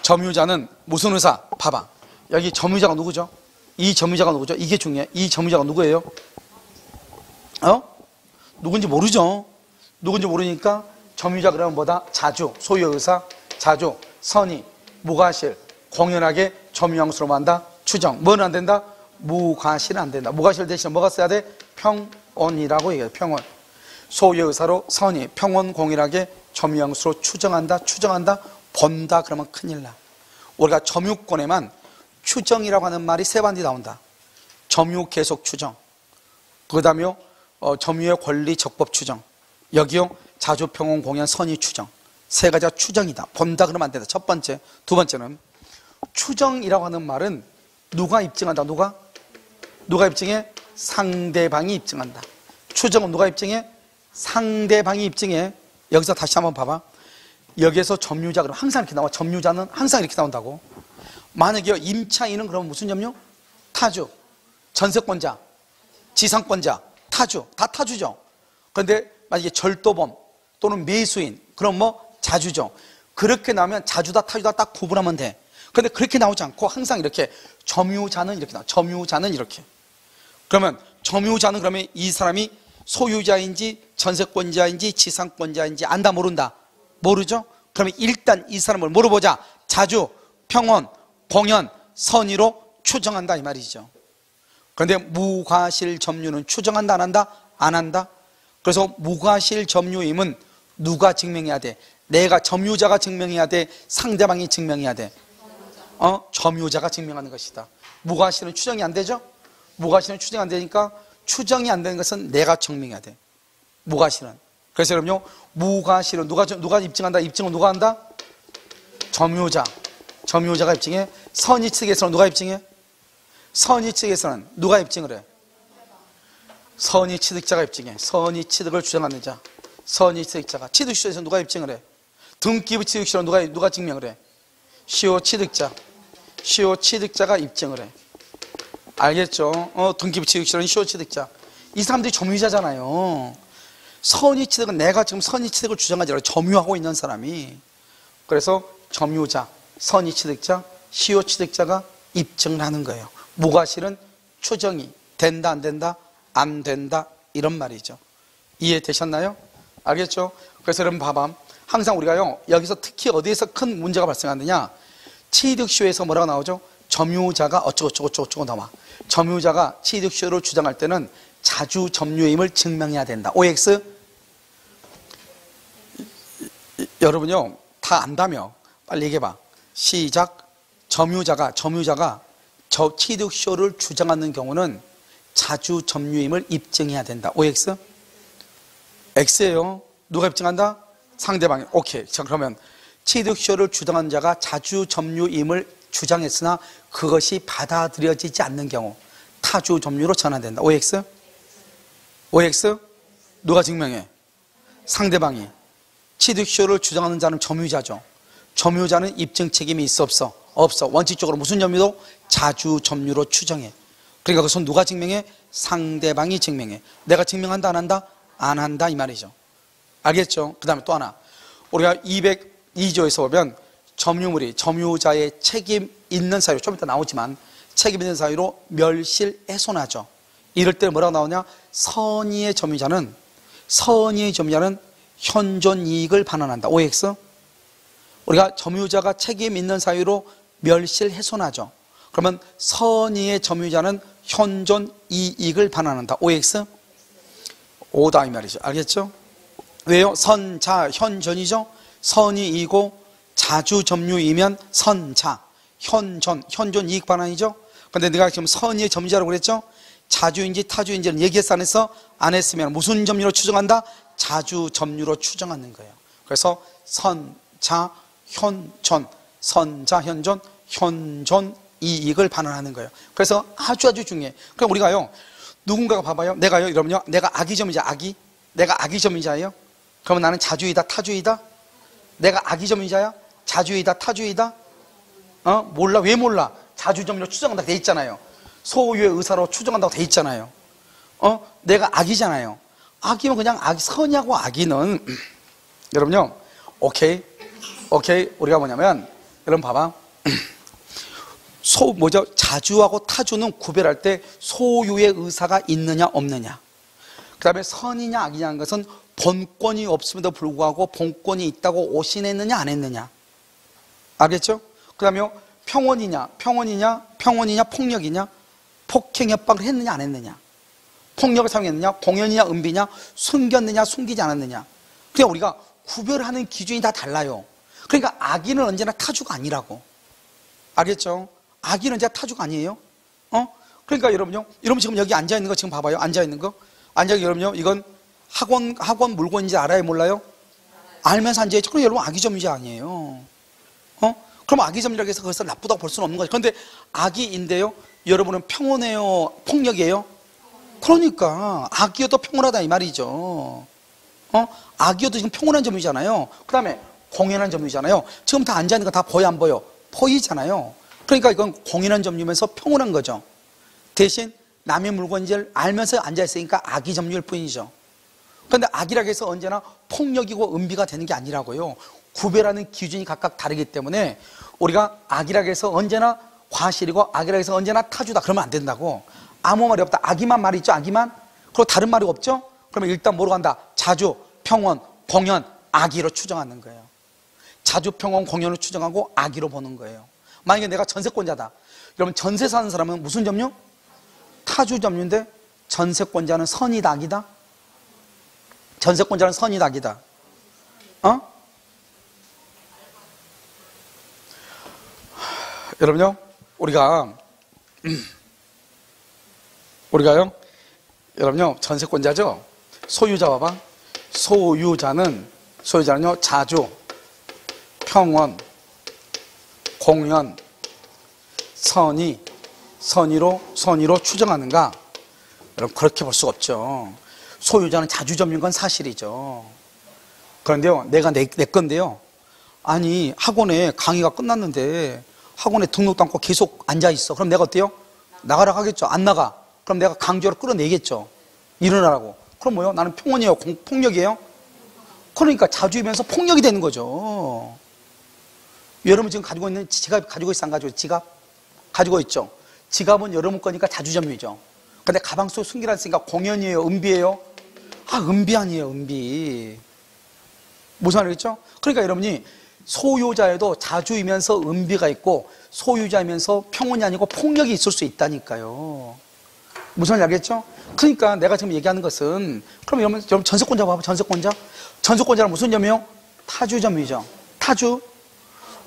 S1: 점유자는 무슨 의사? 봐봐. 여기 점유자가 누구죠? 이 점유자가 누구죠? 이게 중요해. 이 점유자가 누구예요? 누군지 모르죠? 누군지 모르니까 점유자 그러면 뭐다? 자주, 소유의사, 자주, 선의, 무과실, 공연하게 점유양수로 한다? 추정. 뭐는 안 된다? 무과실은 안 된다. 무과실 대신 뭐가 써야 돼? 평온이라고 얘기해요. 평온. 소유의 의사로 선이 평온 공일하게 점유형수로 추정한다. 본다. 그러면 큰일 나. 우리가 점유권에만 추정이라고 하는 말이 세 번이 나온다. 점유 계속 추정. 그 다음에 점유의 권리 적법 추정. 여기요 자주 평온 공연 선의 추정. 세 가지가 추정이다. 본다 그러면 안 된다. 첫 번째. 두 번째는 추정이라고 하는 말은 누가 입증한다? 누가 입증해? 상대방이 입증한다. 추정은 누가 입증해? 상대방이 입증해. 여기서 다시 한번 봐봐. 여기에서 점유자 그러면 항상 이렇게 나와. 점유자는 항상 이렇게 나온다고. 만약에 임차인은 그러면 무슨 점유? 타주. 전세권자, 지상권자, 타주. 다 타주죠. 그런데 만약에 절도범 또는 매수인 그럼 뭐 자주죠. 그렇게 나오면 자주다 타주다 딱 구분하면 돼. 그런데 그렇게 나오지 않고 항상 이렇게 점유자는 이렇게 나와. 점유자는 이렇게. 그러면 점유자는 그러면 이 사람이 소유자인지 전세권자인지 지상권자인지 안다 모른다? 모르죠? 그러면 일단 이 사람을 뭐로 보자? 자주, 평온, 공연, 선의로 추정한다 이 말이죠. 그런데 무과실 점유는 추정한다 안 한다? 안 한다? 그래서 무과실 점유임은 누가 증명해야 돼? 내가 점유자가 증명해야 돼? 상대방이 증명해야 돼? 점유자가 증명하는 것이다. 무과실은 추정이 안 되죠? 무과실은 추정이 안 되니까 추정이 안 되는 것은 내가 증명해야 돼. 무과실은. 그래서 여러분요, 무과실은 누가 입증한다? 입증은 누가 한다? 점유자가 입증해. 선의 측에서는 누가 입증해? 선의 측에서는 누가 입증을 해? 선의 취득자가 입증해. 선의 취득을 주장하는 자. 선의 취득자가. 취득시에서 누가 입증을 해? 등기부 취득시로 누가 증명을 해? 시효 취득자가 입증을 해. 알겠죠? 등기부 취득시로는 시효 취득자. 이 사람들이 점유자잖아요. 선의 취득은 내가 지금 선의 취득을 주장하지 않아요. 점유하고 있는 사람이. 그래서 점유자, 선의 취득자, 시효 취득자가 입증을 하는 거예요. 무과실은 추정이 된다 안 된다? 안 된다 이런 말이죠. 이해되셨나요? 알겠죠? 그래서 여러분 봐봐. 항상 우리가요 여기서 특히 어디에서 큰 문제가 발생하느냐, 취득시효에서 뭐라고 나오죠? 점유자가 어쩌고 나와. 점유자가 취득시효를 주장할 때는 자주 점유임을 증명해야 된다. OX 여러분요 다 안다며 빨리 얘기해봐. 시작. 점유자가 저 취득시효를 주장하는 경우는 자주 점유임을 입증해야 된다. OX? X예요. 누가 입증한다? 상대방이. 오케이. 자, 그러면 취득시효를 주장한 자가 자주 점유임을 주장했으나 그것이 받아들여지지 않는 경우 타주 점유로 전환된다. OX? OX? 누가 증명해? 상대방이. 취득시효를 주장하는 자는 점유자죠. 점유자는 입증 책임이 있어 없어? 없어. 원칙적으로 무슨 점유도? 자주 점유로 추정해. 그러니까 그것은 누가 증명해? 상대방이 증명해. 내가 증명한다 안 한다? 안 한다 이 말이죠. 알겠죠? 그 다음에 또 하나, 우리가 202조에서 보면 점유물이 점유자의 책임 있는 사유, 좀 이따 나오지만 책임 있는 사유로 멸실훼손하죠. 이럴 때 뭐라고 나오냐? 선의의 점유자는 현존 이익을 반환한다. OX? 우리가 점유자가 책임 있는 사유로 멸실훼손하죠. 그러면 선의의 점유자는 현존 이익을 반환한다. OX? 오다 이 말이죠. 알겠죠? 왜요? 선자 현존이죠. 선의이고 자주 점유이면 선자 현존 이익 반환이죠. 그런데 내가 지금 선의의 점유자라고 그랬죠? 자주인지 타주인지는 얘기했어 안 했어? 안 했으면 무슨 점유로 추정한다? 자주 점유로 추정하는 거예요. 그래서 선자 현존, 선자 현존 이익을 반환하는 거예요. 그래서 아주 중요해. 그럼 우리가요 누군가가 봐봐요. 내가요 여러분요 내가 악의점이자 내가 악의점이자예요. 그러면 나는 자주이다 타주이다? 내가 악의점이자야? 자주이다 타주이다? 몰라. 왜 몰라? 자주점유로 추정한다고 돼 있잖아요. 소유의 의사로 추정한다고 돼 있잖아요. 내가 악이잖아요. 악이면 그냥 선의하고 악의는 여러분요 오케이 우리가 뭐냐면 여러분 봐봐. 자주하고 타주는 구별할 때 소유의 의사가 있느냐 없느냐, 그 다음에 선이냐 악이냐 하는 것은 본권이 없음에도 불구하고 본권이 있다고 오신했느냐 안 했느냐. 알겠죠? 그 다음에 평원이냐, 폭력이냐, 폭행 협박을 했느냐 안 했느냐, 폭력을 사용했느냐, 공연이냐 은비냐, 숨겼느냐 숨기지 않았느냐. 그냥 우리가 구별하는 기준이 다 달라요. 그러니까 악인은 언제나 타주가 아니라고. 알겠죠? 악인은 언제나 타주가 아니에요. 그러니까 여러분 지금 여기 앉아있는 거 지금 봐봐요. 앉아있는 거 여러분요, 이건 학원 물건인지 알아요 몰라요? 알면서 앉아있죠. 그럼 여러분 악의 점유자 아니에요. 그럼 악의 점유라고 해서 그것을 나쁘다고 볼 수는 없는 거죠. 그런데 악의인데요, 여러분은 평온해요, 폭력이에요? 그러니까 악이어도 평온하다 이 말이죠. 악이어도 지금 평온한 점유잖아요. 그 다음에 공연한 점유잖아요. 지금 다 앉아있는 거 다 보여 안 보여? 보이잖아요. 그러니까 이건 공연한 점유면서 평온한 거죠. 대신 남의 물건인지를 알면서 앉아있으니까 악의 점유일 뿐이죠. 그런데 악이라고 해서 언제나 폭력이고 은비가 되는 게 아니라고요. 구별하는 기준이 각각 다르기 때문에 우리가 악이라고 해서 언제나 과실이고 악이라고 해서 언제나 타주다 그러면 안 된다고. 아무 말이 없다. 악의만 말이 있죠. 악의만. 그리고 다른 말이 없죠. 그러면 일단 뭐로 간다? 자주, 평온, 공연, 악의로 추정하는 거예요. 자주, 평온, 공연을 추정하고 악의로 보는 거예요. 만약에 내가 전세권자다. 여러분 전세 사는 사람은 무슨 점유? 타주 점유인데 전세권자는 선이다 악이다? 전세권자는 선이다 악이다? 여러분요, 우리가요, 여러분요, 전세권자죠? 소유자 봐봐. 소유자는요, 자주, 평온, 공연, 선의로 추정하는가? 여러분, 그렇게 볼 수가 없죠. 소유자는 자주 점유인 건 사실이죠. 그런데요, 내가 내 건데요. 아니, 학원에 강의가 끝났는데 학원에 등록도 않고 계속 앉아있어. 그럼 내가 어때요? 나가라고 하겠죠. 안 나가. 그럼 내가 강제로 끌어내겠죠. 일어나라고. 그럼 뭐요? 나는 평온이에요? 폭력이에요? 그러니까 자주이면서 폭력이 되는 거죠. 여러분 지금 가지고 있는 지갑 가지고 있어 안 가지고 있어? 지갑? 가지고 있죠. 지갑은 여러분 거니까 자주점유죠. 근데 가방 속에 숨기라 했으니까 공연이에요? 은비예요? 은비 아니에요. 은비. 무슨 말이겠죠? 그러니까 여러분이 소유자에도 자주이면서 은비가 있고 소유자이면서 평온이 아니고 폭력이 있을 수 있다니까요. 무슨 말인지 알겠죠? 그러니까 내가 지금 얘기하는 것은, 그럼 여러분 전세권자 봐봐. 전세권자는 무슨 점이요? 타주 점이죠. 타주.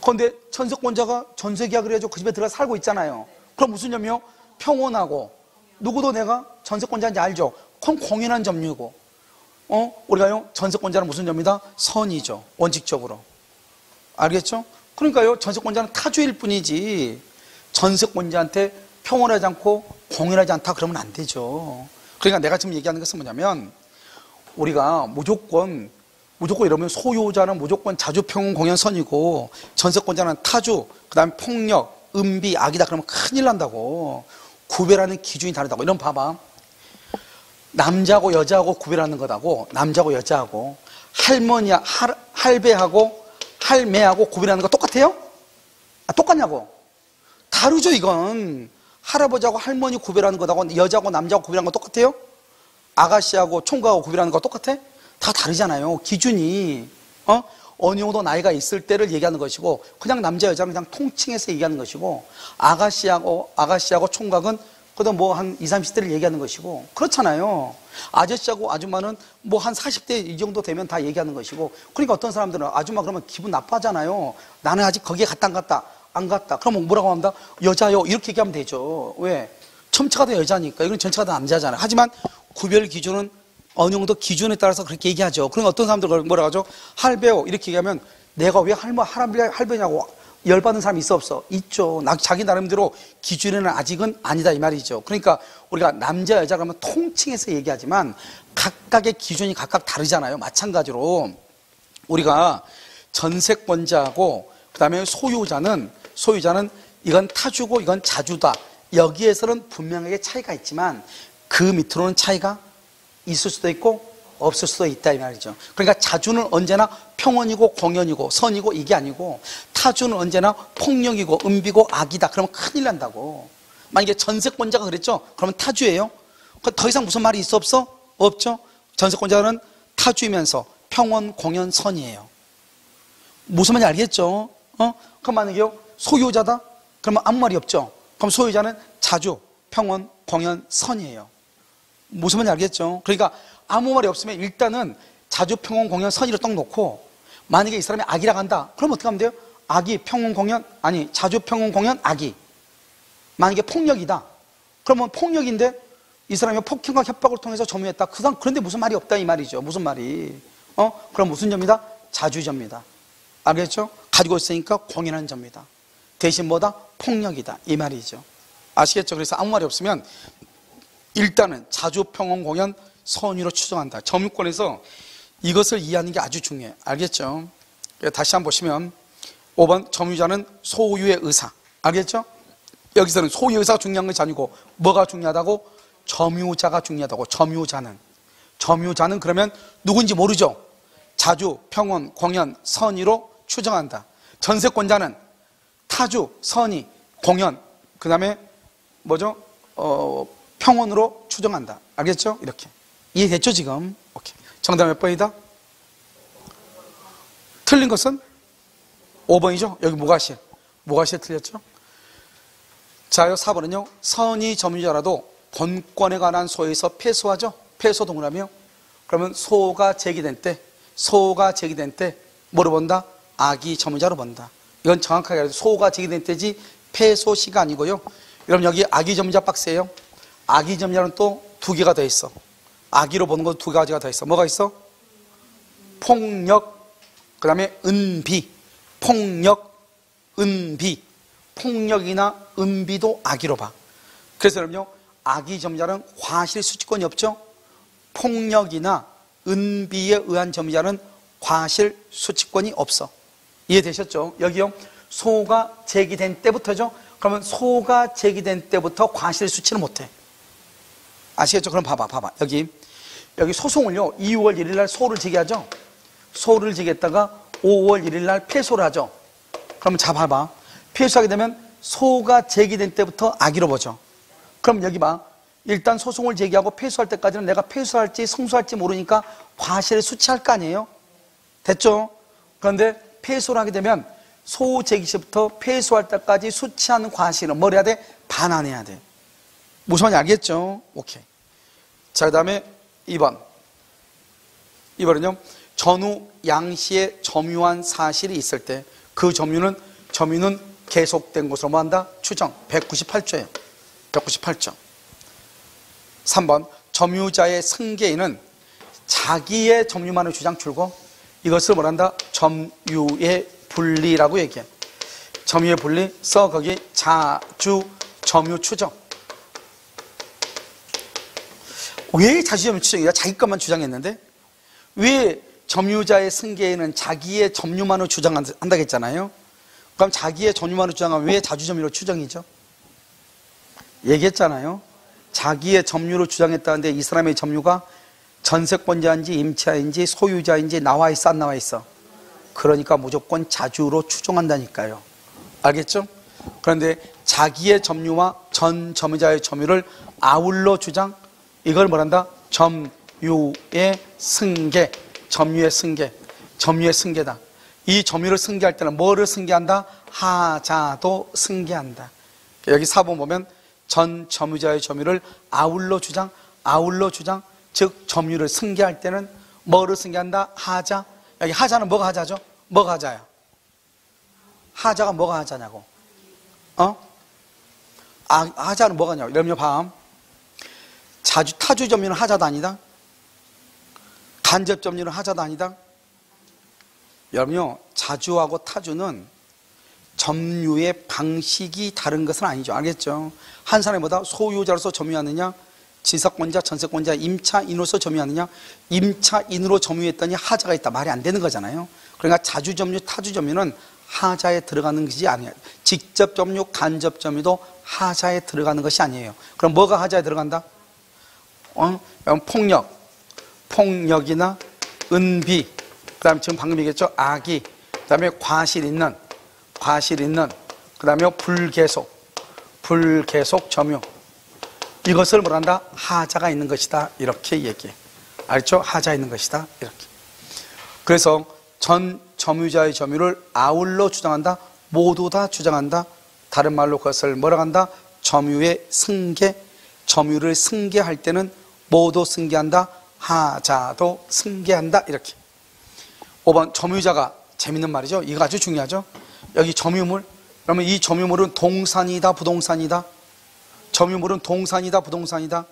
S1: 그런데 전세권자가 전세계약을 해가지고 그 집에 들어가 살고 있잖아요. 그럼 무슨 점이요? 평온하고. 누구도 내가 전세권자인지 알죠? 그럼 공연한 점유고. 우리가요, 전세권자는 무슨 점이다? 선이죠. 원칙적으로. 알겠죠? 그러니까요, 전세권자는 타주일 뿐이지 전세권자한테 평온하지 않고 공연하지 않다 그러면 안 되죠. 그러니까 내가 지금 얘기하는 것은 뭐냐면, 우리가 무조건 이러면 소유자는 무조건 자주, 평온, 공연, 선이고 전세권자는 타주, 그 다음에 폭력, 은비, 악이다 그러면 큰일 난다고. 구별하는 기준이 다르다고. 이런 봐봐. 남자하고 여자하고 구별하는 거다고. 남자하고 여자하고 할머니야, 할배하고 할매하고 구별하는 거 똑같아요? 똑같냐고? 다르죠. 이건 할아버지하고 할머니 구별하는 거다고 여자하고 남자하고 구별하는 거 똑같아요? 아가씨하고 총각하고 구별하는 거 똑같아? 다 다르잖아요. 기준이 어느 정도 나이가 있을 때를 얘기하는 것이고, 그냥 남자 여자는 그냥 통칭해서 얘기하는 것이고, 아가씨하고 총각은 그래도 뭐 한 20, 30대를 얘기하는 것이고, 그렇잖아요. 아저씨하고 아줌마는 뭐 한 40대 이 정도 되면 다 얘기하는 것이고. 그러니까 어떤 사람들은 아줌마 그러면 기분 나빠하잖아요. 나는 아직 거기에 갔다 안 갔다. 그러면 뭐라고 합니다? 여자요. 이렇게 얘기하면 되죠. 왜? 전체가 다 여자니까. 이건 전체가 다 남자잖아요. 하지만 구별 기준은 어느 정도 기준에 따라서 그렇게 얘기하죠. 그러니까 어떤 사람들은 뭐라고 하죠? 할배요. 이렇게 얘기하면 내가 왜 할배냐고 열받는 사람이 있어 없어? 있죠. 자기 나름대로 기준에는 아직은 아니다 이 말이죠. 그러니까 우리가 남자 여자 그러면 통칭해서 얘기하지만 각각의 기준이 각각 다르잖아요. 마찬가지로 우리가 전세권자하고 그 다음에 소유자는 이건 타주고 이건 자주다. 여기에서는 분명하게 차이가 있지만 그 밑으로는 차이가 있을 수도 있고 없을 수도 있다 이 말이죠. 그러니까 자주는 언제나 평온이고 공연이고 선이고 이게 아니고, 타주는 언제나 폭력이고 은비고 악이다. 그러면 큰일 난다고. 만약에 전세권자가 그랬죠? 그러면 타주예요? 더 이상 무슨 말이 있어 없어? 없죠? 전세권자는 타주이면서 평온, 공연, 선이에요. 무슨 말인지 알겠죠? 그럼 만약에요, 소유자다? 그러면 아무 말이 없죠. 그럼 소유자는 자주, 평온, 공연, 선이에요. 무슨 말인지 알겠죠? 그러니까 아무 말이 없으면 일단은 자주, 평온, 공연, 선의로 딱 놓고, 만약에 이 사람이 악이라고 한다. 그럼 어떻게 하면 돼요? 악이, 평온, 공연, 아니 자주, 평온, 공연, 악이. 만약에 폭력이다. 그러면 폭력인데 이 사람이 폭행과 협박을 통해서 점유했다. 그런데 무슨 말이 없다 이 말이죠. 무슨 말이? 그럼 무슨 점이다? 자주점이다. 알겠죠? 가지고 있으니까 공연한 점이다. 대신 뭐다? 폭력이다. 이 말이죠. 아시겠죠? 그래서 아무 말이 없으면 일단은 자주, 평온, 공연, 선의로 추정한다. 점유권에서 이것을 이해하는 게 아주 중요해요. 알겠죠? 다시 한번 보시면 5번 점유자는 소유의 의사. 알겠죠? 여기서는 소유의 의사가 중요한 것이 아니고 뭐가 중요하다고? 점유자가 중요하다고. 점유자는 그러면 누군지 모르죠? 자주, 평온, 공연, 선의로 추정한다. 전세권자는 타주, 선의, 공연, 그 다음에 뭐죠? 평온으로 추정한다. 알겠죠? 이렇게. 이해됐죠 지금? 오케이. 정답 몇 번이다? 틀린 것은 5번이죠? 여기 모가시에 틀렸죠? 자요 4번은요. 선의 점유자라도 본권에 관한 소에서 패소하죠? 패소 동그라미요. 그러면 소가 제기된 때 뭐로 본다? 악의 점유자로 본다. 이건 정확하게 알아요. 소가 제기된 때지 패소시가 아니고요. 여러분 여기 악의 점유자 박스예요. 악의 점유자는 또 두 개가 더 있어. 악의로 보는 건 두 가지가 더 있어. 뭐가 있어? 폭력, 그 다음에 은비. 폭력, 은비. 폭력이나 은비도 악의로 봐. 그래서 여러분요, 악의 점유자는 과실 수취권이 없죠? 폭력이나 은비에 의한 점유자는 과실 수취권이 없어. 이해되셨죠? 여기요, 소가 제기된 때부터죠? 그러면 소가 제기된 때부터 과실 수취는 못해. 아시겠죠? 그럼 봐봐. 여기 소송을요, 2월 1일 날 소를 제기하죠? 소를 제기했다가 5월 1일 날 패소를 하죠? 그러면 자, 봐봐. 패소하게 되면 소가 제기된 때부터 악의로 보죠. 그럼 여기 봐. 일단 소송을 제기하고 패소할 때까지는 내가 패소할지 성소할지 모르니까 과실을 수취할 거 아니에요? 됐죠? 그런데 패소를 하게 되면 소 제기 시부터 패소할 때까지 수취하는 과실은 뭘 해야 돼? 반환해야 돼. 무슨 말인지 알겠죠? 오케이. 자, 그 다음에 2번은요. 전후 양씨의 점유한 사실이 있을 때 그 점유는 계속된 것으로 뭐 한다? 추정. 198조예요. 198조. 3번 점유자의 승계인은 자기의 점유만을 주장 출고 이것을 뭐란다? 점유의 분리라고 얘기해. 점유의 분리 써 거기 자주 점유 추정. 왜 자주 점유 추정이야? 자기 것만 주장했는데 왜 점유자의 승계인은 자기의 점유만을 주장한다고 했잖아요. 그럼 자기의 점유만을 주장하면 왜 자주점유로 추정이죠? 얘기했잖아요. 자기의 점유를 주장했다는데 이 사람의 점유가 전세권자인지 임차인지 소유자인지 나와 있어 안 나와 있어? 그러니까 무조건 자주로 추정한다니까요. 알겠죠? 그런데 자기의 점유와 전 점유자의 점유를 아울러 주장, 이걸 뭐란다? 점유의 승계. 점유의 승계다. 이 점유를 승계할 때는 뭐를 승계한다? 하자도 승계한다. 여기 4번 보면 전 점유자의 점유를 아울러 주장, 즉 점유를 승계할 때는 뭐를 승계한다? 하자. 여기 하자는 뭐가 하자죠? 뭐가 하자야? 하자가 뭐가 하자냐고? 하자는 뭐가냐고? 여러분요, 봐. 타주 점유는 하자도 아니다. 간접 점유는 하자도 아니다. 여러분요, 자주하고 타주는 점유의 방식이 다른 것은 아니죠. 알겠죠? 한 사람보다 소유자로서 점유하느냐, 지사권자, 전세권자, 임차인으로서 점유하느냐, 임차인으로 점유했더니 하자가 있다. 말이 안 되는 거잖아요. 그러니까 자주 점유, 타주 점유는 하자에 들어가는 것이 아니에요. 직접 점유, 간접 점유도 하자에 들어가는 것이 아니에요. 그럼 뭐가 하자에 들어간다? 폭력이나 은비, 그 다음에 지금 방금 얘기했죠? 악의, 그 다음에 과실 있는, 그 다음에 불계속 점유. 이것을 뭐란다? 하자가 있는 것이다. 이렇게 얘기해. 알죠? 하자 있는 것이다. 이렇게. 그래서 전 점유자의 점유를 아울러 주장한다. 모두 다 주장한다. 다른 말로 그것을 뭐라고 한다? 점유의 승계. 점유를 승계할 때는 뭐도 승계한다? 하자도 승계한다. 이렇게. 5번 점유자가 재밌는 말이죠. 이거 아주 중요하죠. 여기 점유물, 그러면 이 점유물은 동산이다 부동산이다? 점유물은 동산이다 부동산이다?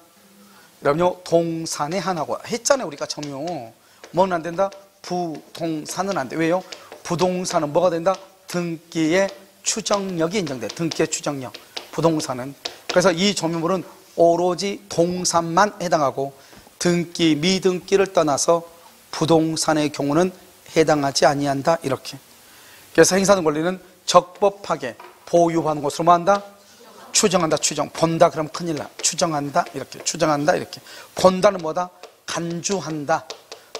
S1: 그럼요, 동산의 하나고 했잖아요. 우리가 점유. 뭐는 안 된다? 부동산은 안 돼. 왜요? 부동산은 뭐가 된다? 등기의 추정력이 인정돼. 등기의 추정력. 부동산은. 그래서 이 점유물은 오로지 동산만 해당하고 등기, 미등기를 떠나서 부동산의 경우는 해당하지 아니한다. 이렇게. 그래서 행사하는 권리는 적법하게 보유하는 것으로 뭐 한다? 추정한다. 추정. 본다 그러면 큰일 나. 추정한다. 이렇게. 추정한다. 이렇게. 본다는 뭐다? 간주한다.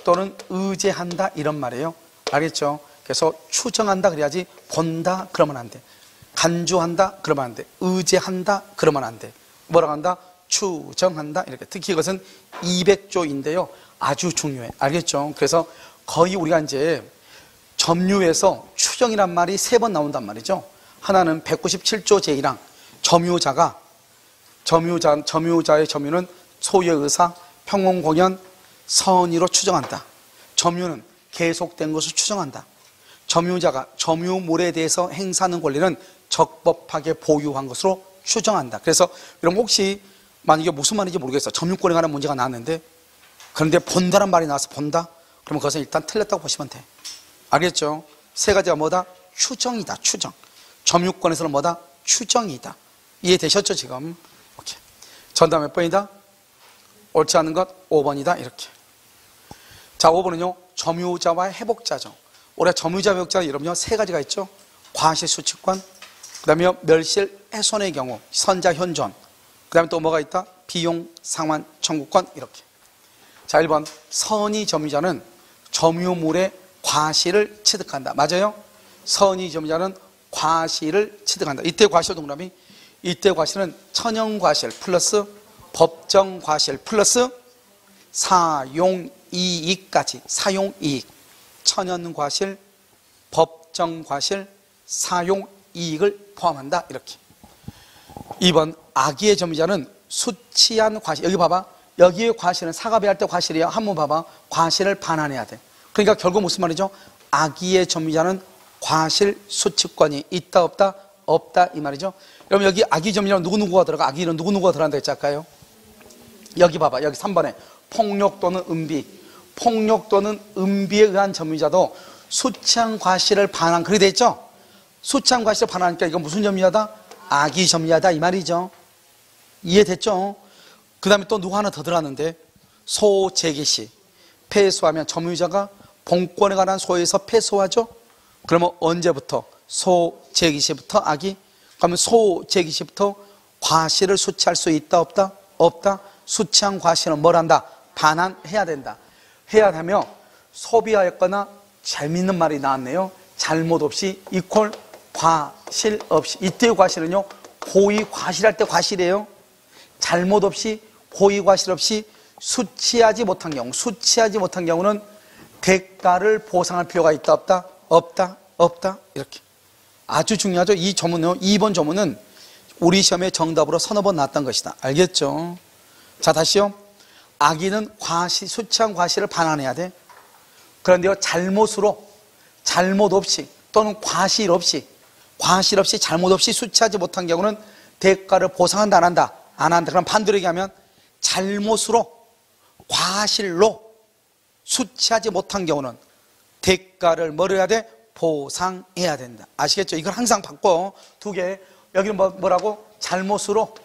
S1: 또는 의제한다. 이런 말이에요. 알겠죠? 그래서 추정한다 그래야지 본다 그러면 안 돼. 간주한다 그러면 안 돼. 의제한다 그러면 안 돼. 뭐라고 한다? 추정한다. 이렇게. 특히 이것은 200조인데요. 아주 중요해. 알겠죠? 그래서 거의 우리가 이제 점유에서 추정이란 말이 3번 나온단 말이죠. 하나는 197조 제1항 점유자의 점유는 소유의 의사, 평온공연, 선의로 추정한다. 점유는 계속된 것을 추정한다. 점유자가 점유물에 대해서 행사하는 권리는 적법하게 보유한 것으로 추정한다. 그래서 여러분 혹시 만약에 무슨 말인지 모르겠어. 점유권에 관한 문제가 나왔는데 그런데 본다란 말이 나와서 본다? 그러면 그것은 일단 틀렸다고 보시면 돼. 알겠죠? 3가지가 뭐다? 추정이다. 추정. 점유권에서는 뭐다? 추정이다. 이해되셨죠 지금? 오케이. 전답 몇 번이다? 옳지 않은 것 5번이다. 이렇게. 자, 5번은요 점유자와 회복자죠. 올해 점유자 회복자 여러분요 3가지가 있죠. 과실수취권, 그 다음에 멸실훼손의 경우 선자 현존, 그 다음에 또 뭐가 있다? 비용 상환 청구권. 이렇게. 자, 1번 선의 점유자는 점유물의 과실을 취득한다. 맞아요? 선의 점유자는 과실을 취득한다. 이때 과실 동그라미. 이때 과실은 천연과실 플러스 법정과실 플러스 사용이익까지. 사용이익. 천연과실, 법정과실, 사용이익을 포함한다. 이렇게. 2번 악의의 점유자는 수치한 과실. 여기 봐봐. 여기의 과실은 사과배할 때 과실이야. 한번 봐봐. 과실을 반환해야 돼. 그러니까 결국 무슨 말이죠? 악의의 점유자는 과실 수취권이 있다 없다? 없다 이 말이죠. 그럼 여기 악의 점유자는 누구누구가 들어가? 악의는 누구누구가 들어간다 했지 아까요? 여기 봐봐. 여기 3번에 폭력 또는 은비. 폭력 또는 은비에 의한 점유자도 수치한 과실을 반환. 그렇게 돼 있죠? 수치한 과실을 반환하니까 이건 무슨 점유자다? 악의 점유자다 이 말이죠. 이해됐죠? 그 다음에 또 누구 하나 더 들어갔는데 소재기시. 패소하면 점유자가 본권에 관한 소에서 패소하죠? 그러면 언제부터? 소재기시부터 악의? 그러면 소재기시부터 과실을 수치할 수 있다 없다? 없다. 수치한 과실은 뭘 한다? 반환해야 된다. 해야 하며 소비하였거나 재밌는 말이 나왔네요. 잘못 없이 이퀄 과실 없이. 이때의 과실은요 고의 과실할 때 과실이에요. 잘못 없이 고의 과실 없이 수치하지 못한 경우. 수치하지 못한 경우는 대가를 보상할 필요가 있다 없다? 없다. 없다. 이렇게. 아주 중요하죠. 이 조문은요 2번 조문은 우리 시험에 정답으로 서너 번 나왔던 것이다. 알겠죠? 자, 다시요. 악의는 과실, 수치한 과실을 반환해야 돼. 그런데요 잘못으로, 잘못 없이 또는 과실 없이 잘못 없이 수치하지 못한 경우는 대가를 보상한다 안 한다? 안 한다. 그럼 반대로 얘기하면 잘못으로, 과실로 수치하지 못한 경우는 대가를 뭘 해야 돼? 보상해야 된다. 아시겠죠? 이걸 항상 바꿔. 2개. 여기는 뭐라고? 잘못으로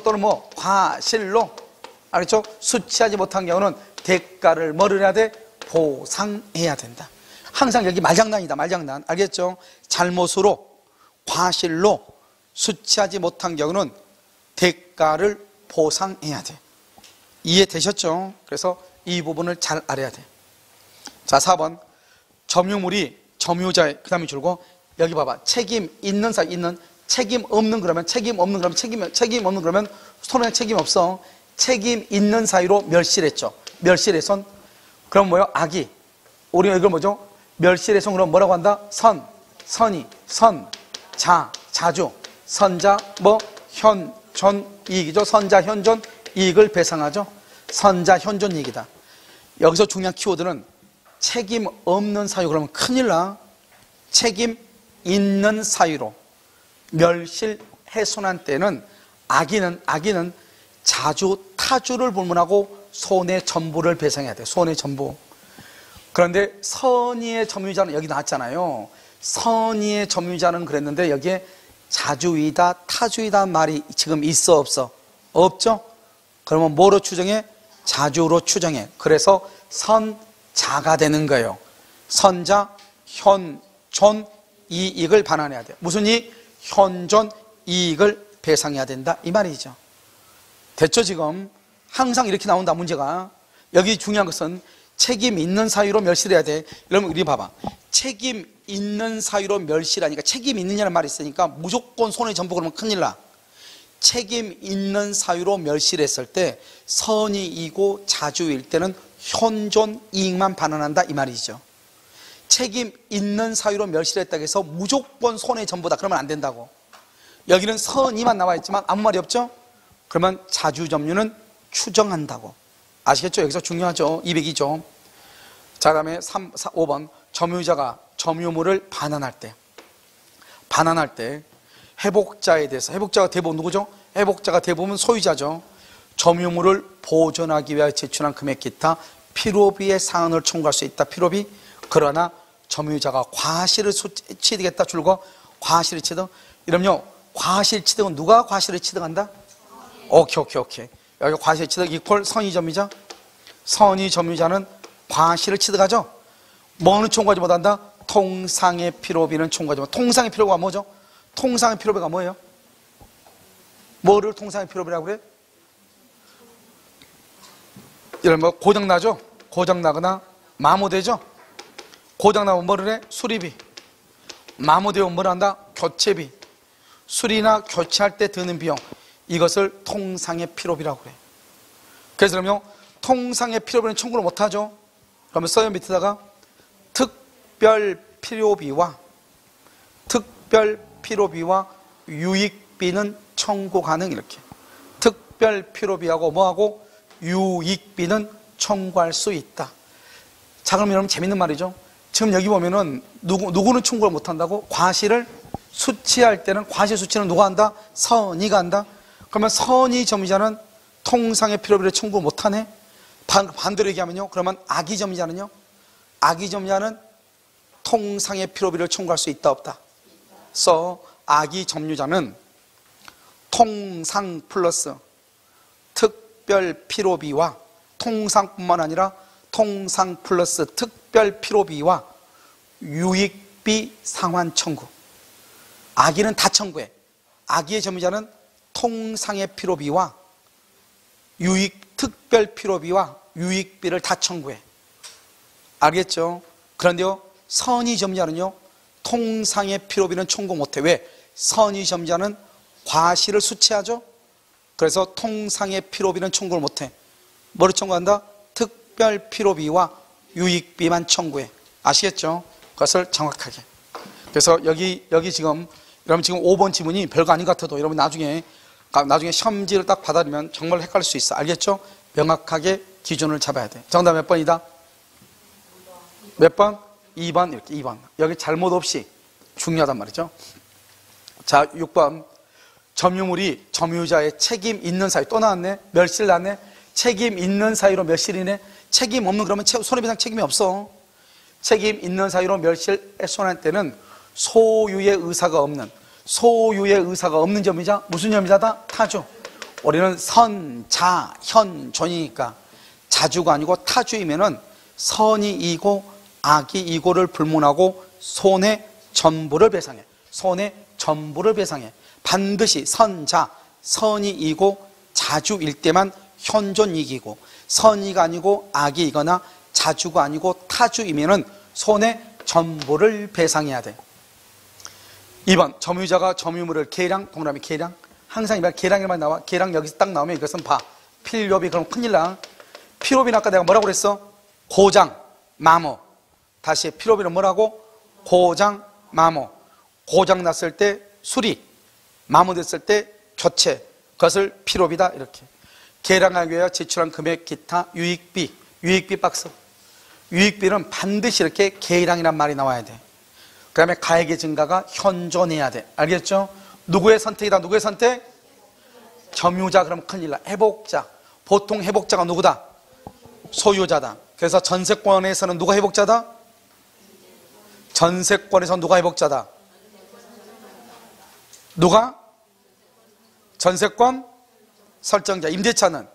S1: 또는 뭐 과실로. 알겠죠? 수치하지 못한 경우는 대가를 뭐를 해야 돼? 보상해야 된다. 항상 여기 말장난이다. 말장난. 알겠죠? 잘못으로, 과실로 수치하지 못한 경우는 대가를 보상해야 돼. 이해되셨죠? 그래서 이 부분을 잘 알아야 돼. 자, 4번 점유물이 점유자의 그 다음에 줄고 여기 봐봐. 책임 있는 사이 있는, 책임 없는 그러면 책임 없는 그러면 손에 책임 없어. 책임 있는 사이로 멸실했죠. 멸실훼손. 그럼 뭐요? 악의. 우리가 이걸 뭐죠? 멸실훼손. 그럼 뭐라고 한다? 선의. 자주. 선자, 현, 존, 이익이죠. 선자, 현, 존, 이익을 배상하죠. 선자, 현, 존, 이익이다. 여기서 중요한 키워드는 책임 없는 사유. 그러면 큰일 나. 책임 있는 사유로 멸실훼손한 때는 악인은 자주 타주를 불문하고 손해 전부를 배상해야 돼. 손해 전부. 그런데 선의의 점유자는 여기 나왔잖아요. 선의의 점유자는 그랬는데 여기에 자주이다 타주이다 말이 지금 있어 없어? 없죠? 그러면 뭐로 추정해? 자주로 추정해. 그래서 선자가 되는 거예요. 선자, 현, 존, 이익을 반환해야 돼요. 무슨 이익? 현, 존, 이익을 배상해야 된다 이 말이죠. 됐죠 지금? 항상 이렇게 나온다 문제가. 여기 중요한 것은 책임 있는 사유로 멸실해야 돼. 여러분 우리 봐봐. 책임 있는 사유로 멸실하니까 책임 있느냐는 말이 있으니까 무조건 손해 전부 그러면 큰일 나. 책임 있는 사유로 멸실했을 때 선의이고 자주일 때는 현존 이익만 반환한다 이 말이죠. 책임 있는 사유로 멸실했다고 해서 무조건 손해 전부다 그러면 안 된다고. 여기는 선의만 나와 있지만 아무 말이 없죠. 그러면 자주점유는 추정한다고. 아시겠죠? 여기서 중요하죠. 202조. 자, 다음에 5번. 점유자가 점유물을 반환할 때 회복자에 대해서, 회복자가 대부분 누구죠? 회복자가 대부분 소유자죠. 점유물을 보존하기 위하여 제출한 금액 기타 필요비의 상한을 청구할 수 있다. 필요비. 그러나 점유자가 과실을 취득했다. 줄거 과실을 취득. 이러면요, 과실 취득은 누가 과실을 취득한다? 오케이. 여기 과실 취득 이퀄 선의점유자. 선의점유자는 과실을 취득하죠. 뭐는 청구하지 못한다? 통상의 필요비는 청구하지 못한다. 통상의 필요비가 뭐죠? 통상의 필요비가 뭐예요? 뭐를 통상의 필요비라고 그래? 이런 뭐 고장나죠? 고장나거나 마모되죠? 고장나면 뭐를 해? 수리비. 마모되면 뭘 한다? 교체비. 수리나 교체할 때 드는 비용. 이것을 통상의 필요비라고 그래. 그래서 그러면 통상의 필요비는 청구를 못하죠. 그러면 써요 밑에다가 특별 필요비와 유익비는 청구 가능 이렇게. 특별 필요비하고 뭐하고 유익비는 청구할 수 있다. 자, 그럼 여러분 재밌는 말이죠. 지금 여기 보면은 누구는 청구를 못한다고? 과실을 수취할 때는 과실 수취는 누가 한다? 선의가 한다. 그러면 선의 점유자는 통상의 필요비를 청구 못하네. 반대로 얘기하면요. 그러면 악의 점유자는요. 악의 점유자는 통상의 필요비를 청구할 수 있다 없다. 그래서 악의 점유자는 통상 플러스 특별 필요비와 통상뿐만 아니라 통상 플러스 특별 필요비와 유익비 상환 청구. 악의는 다 청구해. 악의의 점유자는 통상의 필요비와 특별 필요비와 유익비를 다 청구해. 알겠죠? 그런데요, 선의 점유자는요, 통상의 필요비는 청구 못해. 왜? 선의 점유자는 과실을 수취하죠? 그래서 통상의 필요비는 청구를 못해. 뭐를 청구한다? 특별 필요비와 유익비만 청구해. 아시겠죠? 그것을 정확하게. 그래서 여기 지금 여러분 지금 5번 지문이 별거 아닌 것 같아도 여러분 나중에 시험지를 딱 받아들이면 정말 헷갈릴 수 있어. 알겠죠? 명확하게 기준을 잡아야 돼. 정답 몇 번이다? 몇 번? 2번 이렇게 2번. 여기 잘못 없이 중요하단 말이죠. 자, 6번. 점유물이 점유자의 책임 있는 사유. 또 나왔네. 멸실 나왔네. 책임 있는 사유로 멸실이네. 책임 없는 그러면 손해배상 책임이 없어. 책임 있는 사유로 멸실훼손할 때는 소유의 의사가 없는 점유자. 무슨 점유자다? 타주. 우리는 선, 자, 현, 존이니까 자주가 아니고 타주이면은 선이 이고 악이 이고를 불문하고 손해 전부를 배상해. 손해 전부를 배상해. 반드시 선자, 선이 이고 자주일 때만 현존 이익이고 선의가 아니고 악이거나 자주가 아니고 타주이면은 손해 전부를 배상해야 돼. 2번 점유자가 점유물을 계량, 동그라미 계량. 항상 이 말 계량이만 나와. 계량 여기서 딱 나오면 이것은 봐. 필요비. 그럼 큰일 나. 필요비는 아까 내가 뭐라고 그랬어? 고장, 마모. 다시 필요비는 뭐라고? 고장, 마모. 고장 났을 때 수리, 마무리됐을 때 교체, 그것을 필요비다 이렇게. 계량하기 위하여 지출한 금액 기타 유익비, 유익비 박스. 유익비는 반드시 이렇게 계량이란 말이 나와야 돼. 그 다음에 가액의 증가가 현존해야 돼. 알겠죠? 누구의 선택이다? 누구의 선택? 점유자 그러면 큰일 나. 회복자. 보통 회복자가 누구다? 소유자다. 그래서 전세권에서는 누가 회복자다? 전세권에서 누가 회복자다? 누가? 전세권 설정자. 임대차는?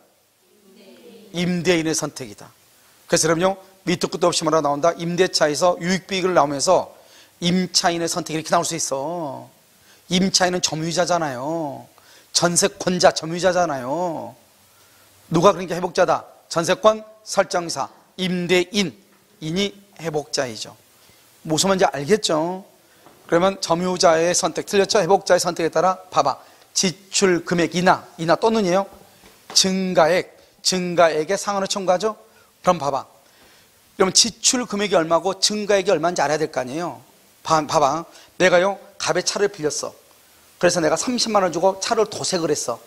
S1: 임대인의 선택이다. 그래서 그럼요, 밑도 끝도 없이 뭐라 나온다? 임대차에서 유익비익을 나오면서 임차인의 선택이 이렇게 나올 수 있어. 임차인은 점유자잖아요. 전세권자 점유자잖아요. 누가 그러니까 회복자다? 전세권 설정사, 임대인, 인이 회복자이죠. 무슨 말인지 알겠죠? 그러면 점유자의 선택 틀렸죠? 회복자의 선택에 따라 봐봐. 지출 금액 인하 또는이에요. 증가액에 상한을 청구하죠? 그럼 봐봐. 그러면 지출 금액이 얼마고 증가액이 얼마인지 알아야 될 거 아니에요. 봐봐. 내가요, 갑의 차를 빌렸어. 그래서 내가 30만 원 주고 차를 도색을 했어.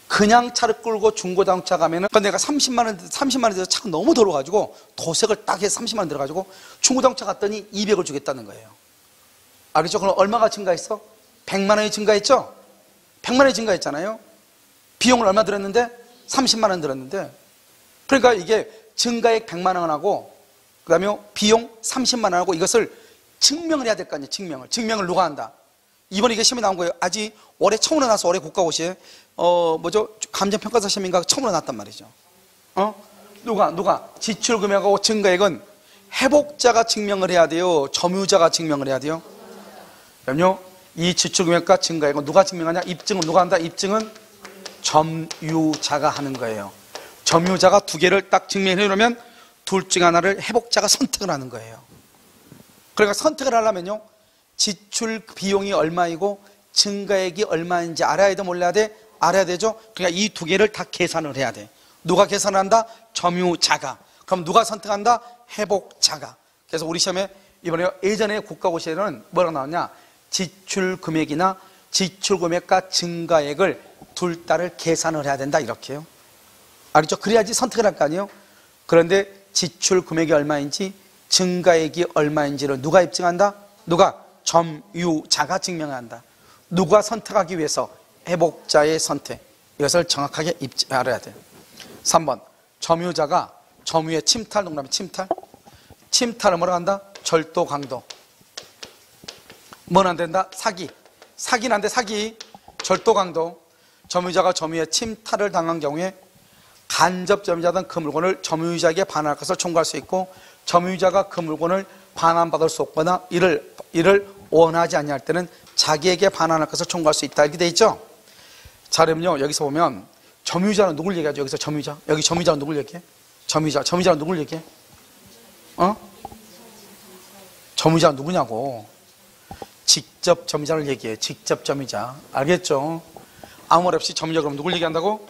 S1: 그냥 차를 끌고 중고자동차 가면은 내가 30만 원 들여서 차가 너무 더러워가지고 도색을 딱 해서 30만 원 들어가지고 중고자동차 갔더니 200을 주겠다는 거예요. 알겠죠? 그럼 얼마가 증가했어? 100만 원이 증가했죠? 100만 원이 증가했잖아요. 비용을 얼마 들었는데? 30만 원 들었는데. 그러니까 이게 증가액 100만 원하고 그 다음에 비용 30만 원하고 이것을 증명을 해야 될 거 아니에요. 증명을 누가 한다? 이번에 이게 시험에 나온 거예요. 아직 올해 처음으로 나왔어. 올해 국가고시에 감정평가사 시험인가 처음으로 나왔단 말이죠. 누가 지출 금액하고 증가액은 회복자가 증명을 해야 돼요? 점유자가 증명을 해야 돼요? 그럼요, 이 지출 금액과 증가액은 누가 증명하냐? 입증은 누가 한다? 입증은 점유자가 하는 거예요. 점유자가 두 개를 딱 증명해 놓으면 둘 중 하나를 회복자가 선택을 하는 거예요. 그러니까 선택을 하려면요, 지출 비용이 얼마이고 증가액이 얼마인지 알아야 돼, 몰라야 돼? 알아야 되죠? 그러니까 이 두 개를 다 계산을 해야 돼. 누가 계산을 한다? 점유자가. 그럼 누가 선택한다? 회복자가. 그래서 우리 시험에 이번에 예전에 국가고시에는 뭐라고 나왔냐? 지출 금액이나 지출 금액과 증가액을 둘 다를 계산을 해야 된다 이렇게요. 알겠죠? 그래야지 선택을 할 거 아니에요? 그런데 지출 금액이 얼마인지 증가액이 얼마인지를 누가 입증한다? 누가? 점유자가 증명한다. 누가 선택하기 위해서? 회복자의 선택. 이것을 정확하게 알아야 돼요. 3번 점유자가 점유의 침탈, 동그라미 침탈. 침탈을 뭐라고 한다? 절도, 강도. 뭐는 안 된다? 사기는 안 돼. 사기, 절도, 강도. 점유자가 점유의 침탈을 당한 경우에 간접 점유자든 그 물건을 점유자에게 반환할 것을 청구할 수 있고, 점유자가 그 물건을 반환받을 수 없거나 이를 원하지 아니할 때는 자기에게 반환할 것을 청구할 수 있다 이렇게 돼 있죠. 자, 그럼요, 여기서 보면 점유자는 누굴 얘기하죠? 여기서 점유자. 여기 점유자는 누굴 얘기해? 점유자는 누굴 얘기해? 점유자는 누구냐고. 직접 점유자를 얘기해. 직접 점유자. 알겠죠? 아무 말 없이 점유자 그럼 누굴 얘기한다고?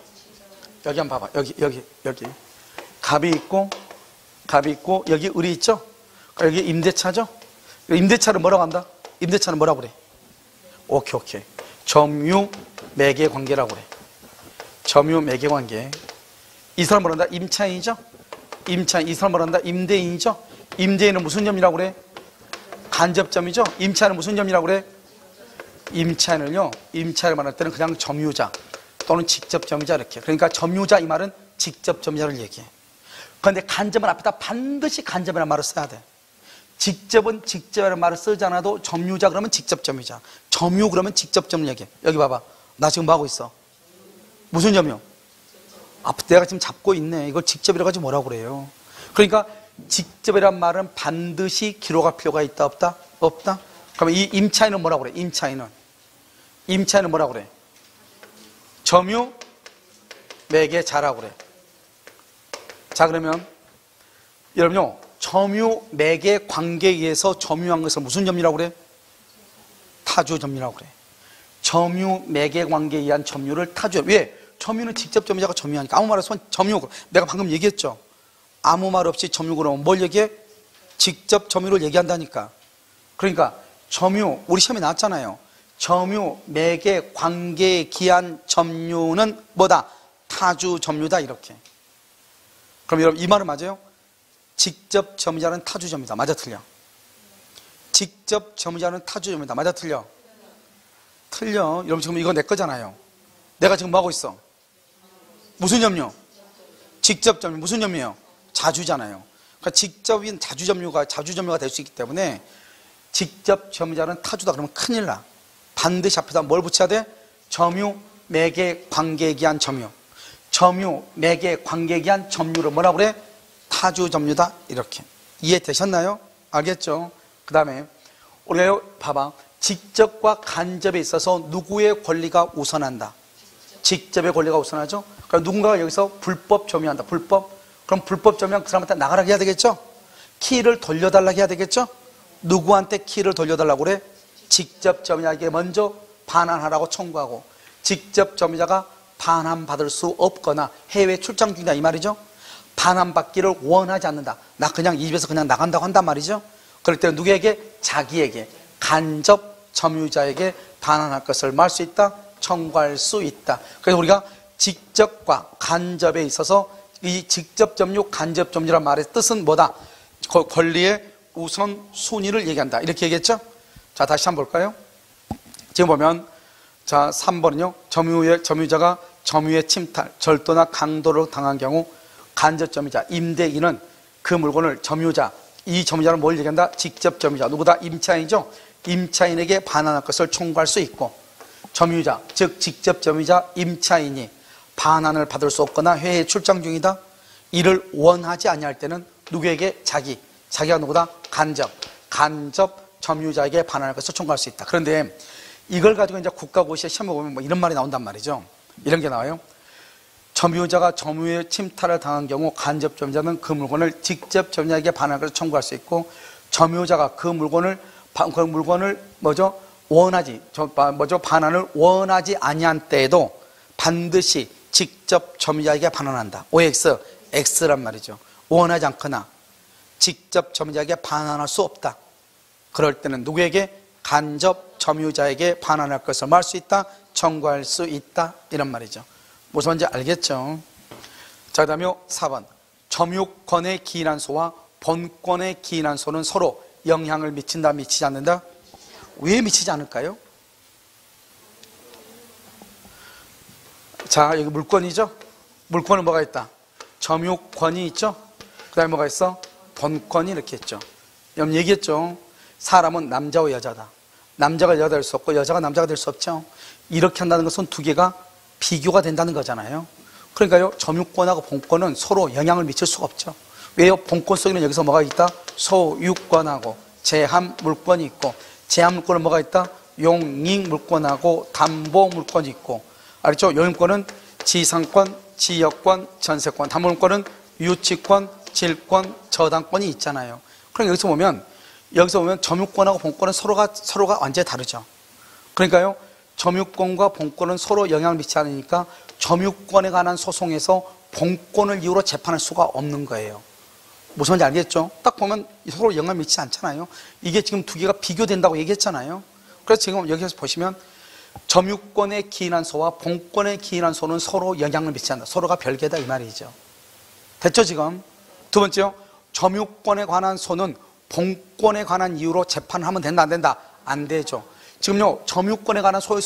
S1: 여기 한번 봐봐. 여기. 갑이 있고 여기 을이 있죠? 여기 임대차죠? 임대차를 뭐라고 한다? 임대차는 뭐라고 그래? 오케이. 점유 매개 관계라고 그래. 점유 매개 관계. 이 사람 뭐란다? 임차인이죠? 이 사람 뭐란다? 임대인이죠? 임대인은 무슨 점이라고 그래? 간접점이죠? 임차인은 무슨 점이라고 그래? 임차인을 말할 때는 그냥 점유자 또는 직접 점유자 이렇게. 그러니까 점유자 이 말은 직접 점유자를 얘기해. 그런데 간접은 앞에다 반드시 간접이라는 말을 써야 돼. 직접은 직접이라는 말을 쓰지 않아도 점유자 그러면 직접 점유자, 점유 그러면 직접 점유 얘기해. 여기 봐봐. 나 지금 뭐 하고 있어? 무슨 점유? 내가 지금 잡고 있네. 이걸 직접이라고 하지 뭐라고 그래요. 그러니까 직접이란 말은 반드시 기록할 필요가 있다 없다? 없다? 그러면 이 임차인은 뭐라고 그래? 임차인은 뭐라고 그래? 점유 매개자라고 그래. 자, 그러면 여러분요, 점유 매개 관계에 의해서 점유한 것을 무슨 점유라고 그래? 타주 점유라고 그래. 점유 매개 관계에 의한 점유를 타주. 왜? 점유는 직접 점유자가 점유하니까. 아무 말 없이 점유. 내가 방금 얘기했죠. 아무 말 없이 점유 그러면 뭘 얘기해? 직접 점유를 얘기한다니까. 그러니까 점유, 우리 시험에 나왔잖아요. 점유, 매개, 관계에 기한 점유는 뭐다? 타주 점유다. 이렇게. 그럼 여러분 이 말은 맞아요? 직접 점유자는 타주 점유다. 맞아 틀려? 직접 점유자는 타주 점유다. 맞아 틀려? 틀려. 여러분 지금 이거 내 거잖아요. 내가 지금 뭐 하고 있어? 무슨 점유? 직접 점유. 무슨 점유예요? 자주잖아요. 그러니까 직접인 자주 점유가 될 수 있기 때문에 직접 점유자는 타주다 그러면 큰일 나. 반드시 앞에다 뭘 붙여야 돼? 점유, 매개, 관계에 기한 점유. 점유, 매개, 관계에 기한 점유를 뭐라고 그래? 타주 점유다. 이렇게. 이해되셨나요? 알겠죠? 그 다음에 우리가 봐봐. 직접과 간접에 있어서 누구의 권리가 우선한다? 직접의 권리가 우선하죠? 그러니까 누군가가 여기서 불법 점유한다. 불법. 그럼 불법 점유한 그 사람한테 나가라 해야 되겠죠? 키를 돌려달라 해야 되겠죠? 누구한테 키를 돌려달라고 그래? 직접 점유자에게 먼저 반환하라고 청구하고, 직접 점유자가 반환받을 수 없거나 해외 출장 중이다 이 말이죠. 반환받기를 원하지 않는다. 나 그냥 이 집에서 그냥 나간다고 한단 말이죠. 그럴 때는 누구에게? 자기에게, 간접 점유자에게 반환할 것을 말할 수 있다, 청구할 수 있다. 그래서 우리가 직접과 간접에 있어서 이 직접 점유, 간접 점유란 말의 뜻은 뭐다? 권리의 우선 순위를 얘기한다. 이렇게 얘기했죠? 자, 다시 한번 볼까요? 지금 보면, 자, 3번은요, 점유자가 점유의 침탈, 절도나 강도를 당한 경우, 간접 점유자, 임대인은 그 물건을 점유자, 이 점유자는 뭘 얘기한다? 직접 점유자, 누구다? 임차인이죠? 임차인에게 반환할 것을 청구할 수 있고, 점유자, 즉 직접 점유자, 임차인이 반환을 받을 수 없거나 해외 출장 중이다. 이를 원하지 아니할 때는 누구에게? 자기가 누구다? 간접 점유자에게 반환할 것을 청구할 수 있다. 그런데 이걸 가지고 이제 국가고시에 시험에 보면 뭐 이런 말이 나온단 말이죠. 이런 게 나와요. 점유자가 점유의 침탈을 당한 경우 간접 점유자는 그 물건을 직접 점유자에게 반환할 것을 청구할 수 있고, 점유자가 그 물건을 반환을 원하지 아니한 때에도 반드시 직접 점유자에게 반환한다. OX, X란 말이죠. 원하지 않거나 직접 점유자에게 반환할 수 없다. 그럴 때는 누구에게? 간접 점유자에게 반환할 것을 말할 수 있다, 청구할 수 있다, 이런 말이죠. 무슨 말인지 알겠죠? 자, 그 다음에 4번. 점유권의 기인한 소와 본권의 기인한 소는 서로 영향을 미친다, 미치지 않는다? 왜 미치지 않을까요? 자, 여기 물권이죠? 물권은 뭐가 있다? 점유권이 있죠? 그 다음에 뭐가 있어? 본권이 이렇게 있죠. 여러분 얘기했죠? 사람은 남자와 여자다. 남자가 여자가 될 수 없고 여자가 남자가 될 수 없죠. 이렇게 한다는 것은 두 개가 비교가 된다는 거잖아요. 그러니까요, 점유권하고 본권은 서로 영향을 미칠 수가 없죠. 왜요? 본권 속에는 여기서 뭐가 있다? 소유권하고 제한 물권이 있고, 제한 물권은 뭐가 있다? 용익 물권하고 담보 물권이 있고, 알겠죠? 용익권은 지상권, 지역권, 전세권, 담보 물권은 유치권, 질권, 저당권이 있잖아요. 그럼 여기서 보면 점유권하고 본권은 서로가 완전히 다르죠. 그러니까요, 점유권과 본권은 서로 영향을 미치지 않으니까 점유권에 관한 소송에서 본권을 이유로 재판할 수가 없는 거예요. 무슨 말인지 알겠죠? 딱 보면 서로 영향을 미치지 않잖아요. 이게 지금 두 개가 비교된다고 얘기했잖아요. 그래서 지금 여기서 보시면 점유권에 기인한 소와 본권에 기인한 소는 서로 영향을 미치지 않는다. 서로가 별개다 이 말이죠. 됐죠 지금? 두 번째요, 점유권에 관한 소는 본권에 관한 이유로 재판하면 된다 안 된다? 안 되죠. 지금요, 점유권에 관해서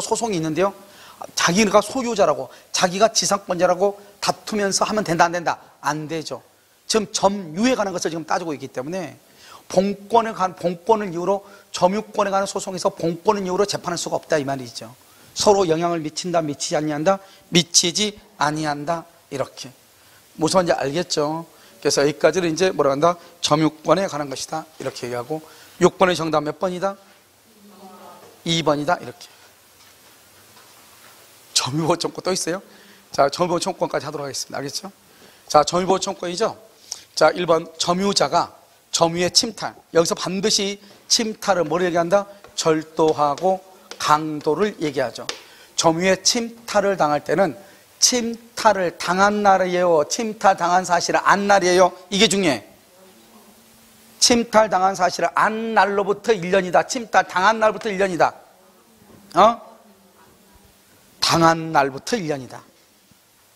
S1: 소송이 있는데요, 자기가 소유자라고, 자기가 지상권자라고 다투면서 하면 된다 안 된다? 안 되죠. 지금 점유에 관한 것을 지금 따지고 있기 때문에 본권을 이유로 점유권에 관한 소송에서 본권을 이유로 재판할 수가 없다 이 말이죠. 서로 영향을 미친다, 미치지 아니한다, 미치지 아니한다, 이렇게. 무슨 말인지 알겠죠? 그래서 여기까지는 이제 뭐라고 한다? 점유권에 관한 것이다, 이렇게 얘기하고, 6번의 정답 몇 번이다? 2번이다, 이렇게. 점유보호청권 또 있어요? 자, 점유보호청권까지 하도록 하겠습니다. 알겠죠? 자, 점유보호청권이죠? 자, 1번 점유자가 점유의 침탈, 여기서 반드시 침탈을 뭐를 얘기한다? 절도하고 강도를 얘기하죠. 점유의 침탈을 당할 때는 침탈을 당한 날이에요, 침탈 당한 사실을 안 날이에요? 이게 중요해. 침탈당한 사실을 안 날로부터 1년이다. 침탈당한 날부터 1년이다. 당한 날부터 1년이다.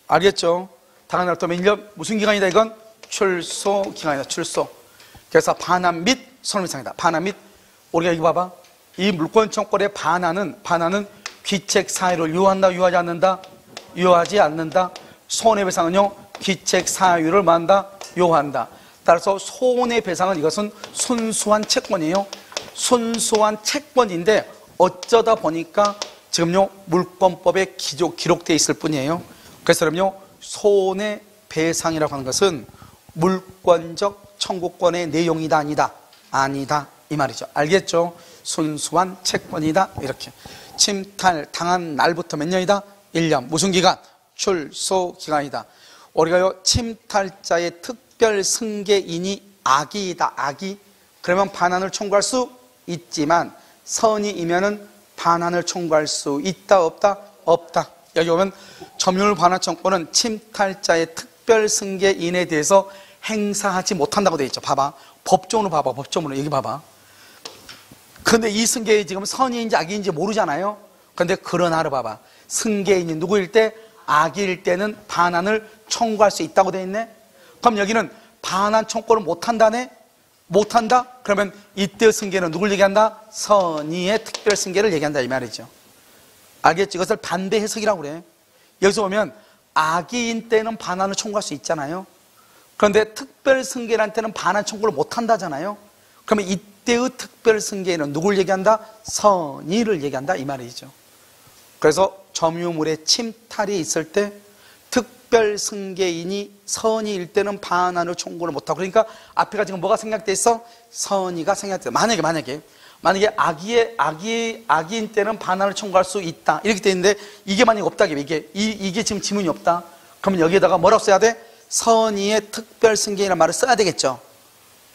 S1: 알겠죠? 당한 날부터 몇 년? 무슨 기간이다 이건? 출소 기간이다. 출소. 그래서 반환 및 손해배상이다. 반환 및, 우리가 여기 봐봐. 이 물권 청구권의 반환은 귀책 사유를 유효한다, 유효하지 않는다? 유효하지 않는다. 손해배상은요, 귀책 사유를 뭐한다? 유효한다. 따라서 손해배상은 이것은 순수한 채권이에요. 순수한 채권인데 어쩌다 보니까 지금요 물권법에 기록되어 있을 뿐이에요. 그래서 그럼요 손해배상이라고 하는 것은 물권적 청구권의 내용이다, 아니다? 아니다 이 말이죠. 알겠죠? 순수한 채권이다. 이렇게 침탈 당한 날부터 몇 년이다? 1년. 무슨 기간? 출소 기간이다. 우리가요 침탈자의 특별 승계인이 악이다. 악이. 그러면 반환을 청구할 수 있지만 선의이면은 반환을 청구할 수 있다, 없다? 없다. 여기 보면 점유율 반환 청구는 침탈자의 특별 승계인에 대해서 행사하지 못한다고 되어 있죠. 봐봐. 법조문으로 봐봐. 법조문으로 여기 봐봐. 근데 이 승계인이 지금 선의인지 악인지 모르잖아요. 근데 그러나를 봐봐. 승계인이 누구일 때? 악일 때는 반환을 청구할 수 있다고 되어 있네. 그럼 여기는 반환 청구를 못한다네? 못한다? 그러면 이때 승계는 누굴 얘기한다? 선의의 특별 승계를 얘기한다 이 말이죠. 알겠지? 이것을 반대 해석이라고 그래. 여기서 보면 악의인 때는 반환을 청구할 수 있잖아요. 그런데 특별 승계란 때는 반환 청구를 못한다잖아요. 그러면 이때의 특별 승계는 누굴 얘기한다? 선의를 얘기한다 이 말이죠. 그래서 점유물의 침탈이 있을 때 특별 승계인이 선의일 때는 반환을 청구를 못하고, 그러니까 앞에가 지금 뭐가 생략돼 있어? 선의가 생략돼. 만약에 악의인 때는 반환을 청구할 수 있다 이렇게 돼 있는데 이게 만약에 없다, 이게 지금 지문이 없다. 그러면 여기에다가 뭐라고 써야 돼? 선의의 특별 승계인이라는 말을 써야 되겠죠.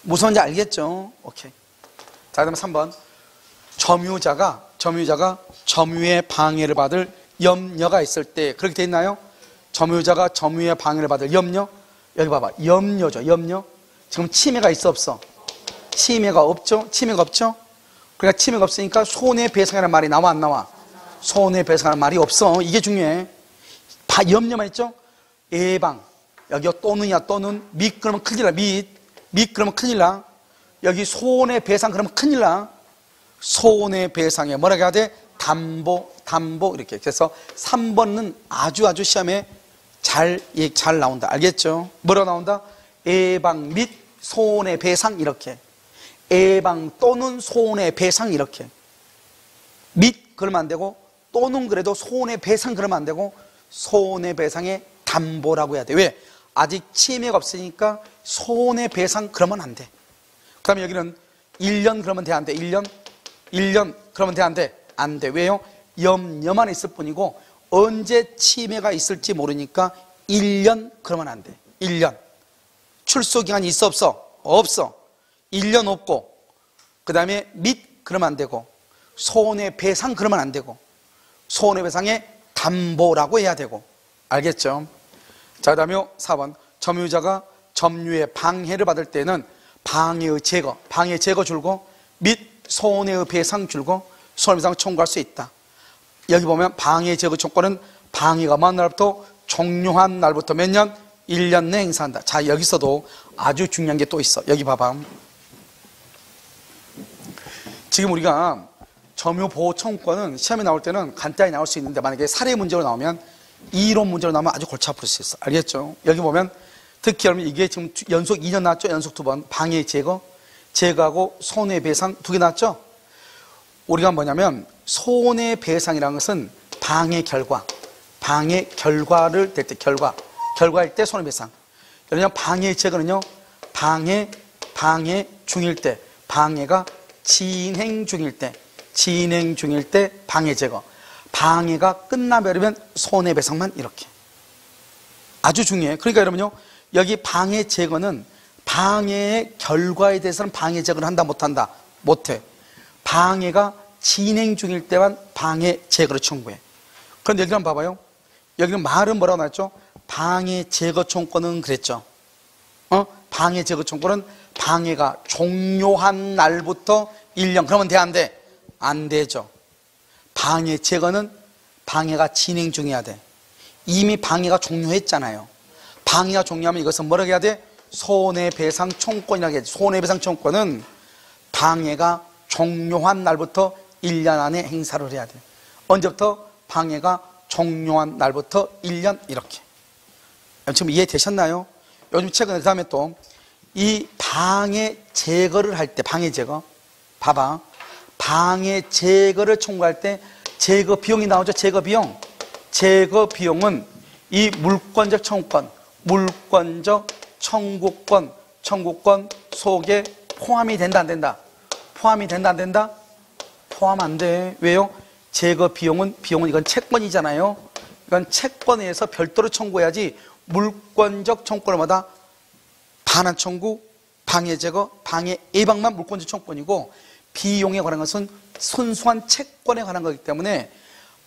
S1: 무슨 말인지 알겠죠? 오케이. 자, 그다음에 3번. 점유자가 점유의 방해를 받을 염려가 있을 때, 그렇게 돼 있나요? 점유자가 점유의 방해를 받을 염려. 여기 봐봐. 염려죠. 염려. 지금 침해가 있어, 없어? 침해가 없죠? 침해가 없죠? 그러니까 침해가 없으니까 손해배상이라는 말이 나와, 안 나와? 손해배상이라는 말이 없어. 이게 중요해. 염려만 있죠? 예방. 여기요 또는이야. 또는. 및 그러면 큰일 나. 및 그러면 큰일 나. 여기 손해배상 그러면 큰일 나. 손해배상에 뭐라고 해야 돼? 담보 이렇게. 그래서 3번은 아주 시험에 잘 나온다. 알겠죠? 뭐라고 나온다? 예방 및 손해배상 이렇게. 예방 또는 손해배상 이렇게. 및 그러면 안 되고, 또는 그래도 손해배상 그러면 안 되고, 손해배상의 담보라고 해야 돼. 왜? 아직 침해가 없으니까 손해배상 그러면 안 돼. 그 다음에 여기는 1년 그러면 돼, 안 돼? 1년 그러면 돼, 안 돼? 안 돼. 왜요? 염려만 있을 뿐이고 언제 침해가 있을지 모르니까 1년 그러면 안 돼. 1년. 출소기간이 있어, 없어? 없어. 1년 없고, 그 다음에 및 그러면 안 되고, 손해배상 그러면 안 되고, 손해배상의 담보라고 해야 되고. 알겠죠? 자, 그 다음에 4번. 점유자가 점유의 방해를 받을 때는 방해 제거 줄고 및 손해의 배상 줄고 손해배상 청구할 수 있다. 여기 보면 방해 제거 청구는 방해가 만 날부터 종료한 날부터 몇 년? 1년 내에 행사한다. 자, 여기서도 아주 중요한 게 또 있어. 여기 봐봐. 지금 우리가 점유보호 청구권은 시험에 나올 때는 간단히 나올 수 있는데, 만약에 사례 문제로 나오면, 이론 문제로 나오면 아주 골치 아플 수 있어. 알겠죠? 여기 보면 특히 여러분 이게 지금 연속 2년 나왔죠? 연속 2번. 방해 제거하고 손해배상 2개 나왔죠? 우리가 뭐냐면 손해배상이라는 것은 방해 결과를 될 때, 결과일 때 손해배상. 그러면 방해 제거는요, 방해 중일 때, 방해가 진행 중일 때 방해 제거. 방해가 끝나버리면 손해배상만 이렇게. 아주 중요해. 그러니까 여러분요, 여기 방해 제거는 방해의 결과에 대해서는 방해 제거를 한다, 못한다? 못해. 방해가 진행 중일 때만 방해 제거를 청구해. 그런데 여기 한번 봐봐요. 여기는 말은 뭐라고 나왔죠? 방해 제거 청구권은 그랬죠. 방해 제거 청구는 방해가 종료한 날부터 1년. 그러면 돼, 안 돼? 안 되죠. 방해 제거는 방해가 진행 중이어야 돼. 이미 방해가 종료했잖아요. 방해가 종료하면 이것은 뭐라고 해야 돼? 손해배상 청구권이라고 해야지. 손해배상 청구권은 방해가 종료한 날부터 1년 안에 행사를 해야 돼. 언제부터? 방해가 종료한 날부터 1년 이렇게. 지금 이해되셨나요? 요즘 최근에 그 다음에 또 이 방해 제거를 할 때, 방해 제거 봐봐, 방해 제거를 청구할 때 제거 비용이 나오죠. 제거 비용. 제거 비용은 이 물권적 청구권, 물권적 청구권 속에 포함이 된다 안 된다? 포함이 된다 안 된다? 포함 안 돼. 왜요? 제거 비용은 이건 채권이잖아요. 이건 채권에 의해서 별도로 청구해야지. 물권적 청구권마다 반환 청구, 방해 제거, 방해 예방만 물권적 청구권이고, 비용에 관한 것은 순수한 채권에 관한 거기 때문에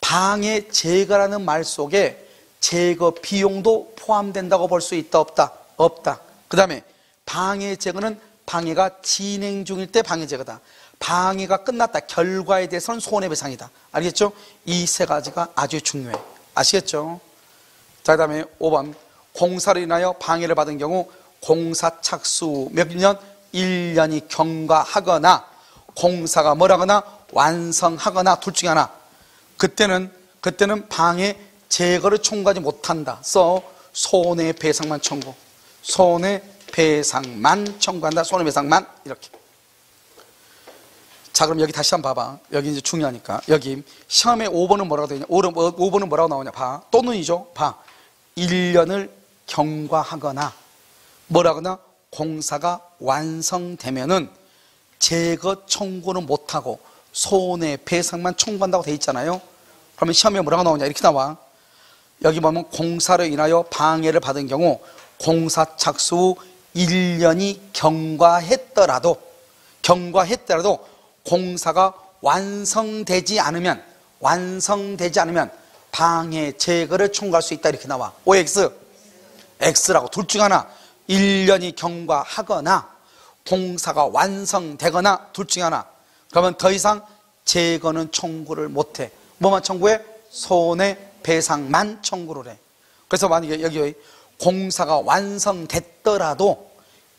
S1: 방해 제거라는 말 속에 제거 비용도 포함된다고 볼 수 있다 없다? 없다. 그 다음에 방해 제거는 방해가 진행 중일 때 방해 제거다. 방해가 끝났다, 결과에 대해서는 손해배상이다. 알겠죠? 이 세 가지가 아주 중요해. 아시겠죠? 자, 그 다음에 5번 공사로 인하여 방해를 받은 경우 공사 착수 몇 년? 1년이 경과하거나 공사가 뭐라거나 완성하거나 둘 중에 하나. 그때는 방해 제거를 청구하지 못한다. 손해배상만 청구. 손해배상만 청구한다. 손해배상만 이렇게. 자, 그럼 여기 다시 한번 봐봐. 여기 이제 중요하니까. 여기 시험에 5번은 뭐라고 되냐? 5번은 뭐라고 나오냐? 봐. 또는이죠. 봐. 1년을 경과하거나 뭐라거나 공사가 완성되면은 제거 청구는 못하고 손해배상만 청구한다고 돼 있잖아요. 그러면 시험에 뭐라고 나오냐? 이렇게 나와. 여기 보면 공사로 인하여 방해를 받은 경우 공사 착수 후 1년이 경과했더라도 공사가 완성되지 않으면 방해 제거를 청구할 수 있다 이렇게 나와. OX, X라고 둘 중 하나. 1년이 경과하거나 공사가 완성되거나 둘 중 하나. 그러면 더 이상 제거는 청구를 못해. 뭐만 청구해? 손해배상만 청구를 해. 그래서 만약에 여기 공사가 완성됐더라도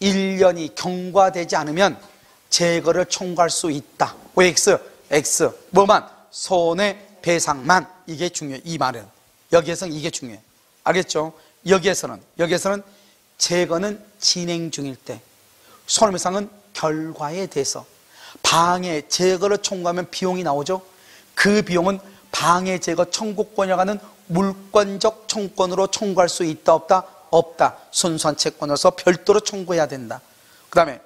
S1: 1년이 경과되지 않으면 제거를 청구할 수 있다. OX, X. 뭐만? 손해배상만. 이게 중요해. 이 말은. 여기에서는 이게 중요해. 알겠죠? 여기에서는 제거는 진행 중일 때, 손해배상은 결과에 대해서. 방해 제거를 청구하면 비용이 나오죠. 그 비용은 방해 제거 청구권이라고 하는 물권적 청구권으로 청구할 수 있다 없다? 없다. 순수한 채권으로서 별도로 청구해야 된다. 그 다음에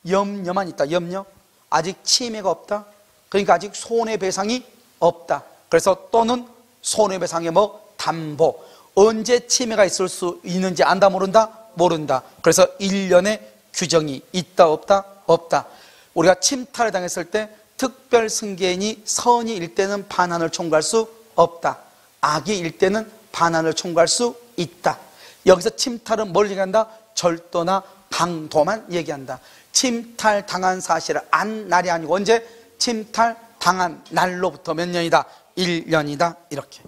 S1: 염려만 있다. 염려. 아직 침해가 없다. 그러니까 아직 손해배상이 없다. 그래서 또는 손해배상의 담보. 언제 침해가 있을 수 있는지 안다 모른다? 모른다. 그래서 1년의 규정이 있다 없다? 없다. 우리가 침탈을 당했을 때 특별 승계인이 선의일 때는 반환을 청구할 수 없다. 악의일 때는 반환을 청구할 수 있다. 여기서 침탈은 뭘 얘기한다? 절도나 강도만 얘기한다. 침탈 당한 사실을 안 날이 아니고 언제? 침탈 당한 날로부터 몇 년이다? 1년이다. 이렇게.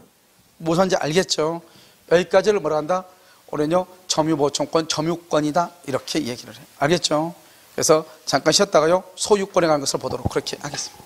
S1: 무슨지 알겠죠? 여기까지를 뭐라 한다? 우리는요, 점유보존권, 점유권이다. 이렇게 얘기를 해. 알겠죠? 그래서 잠깐 쉬었다가요, 소유권에 관한 것을 보도록 그렇게 하겠습니다.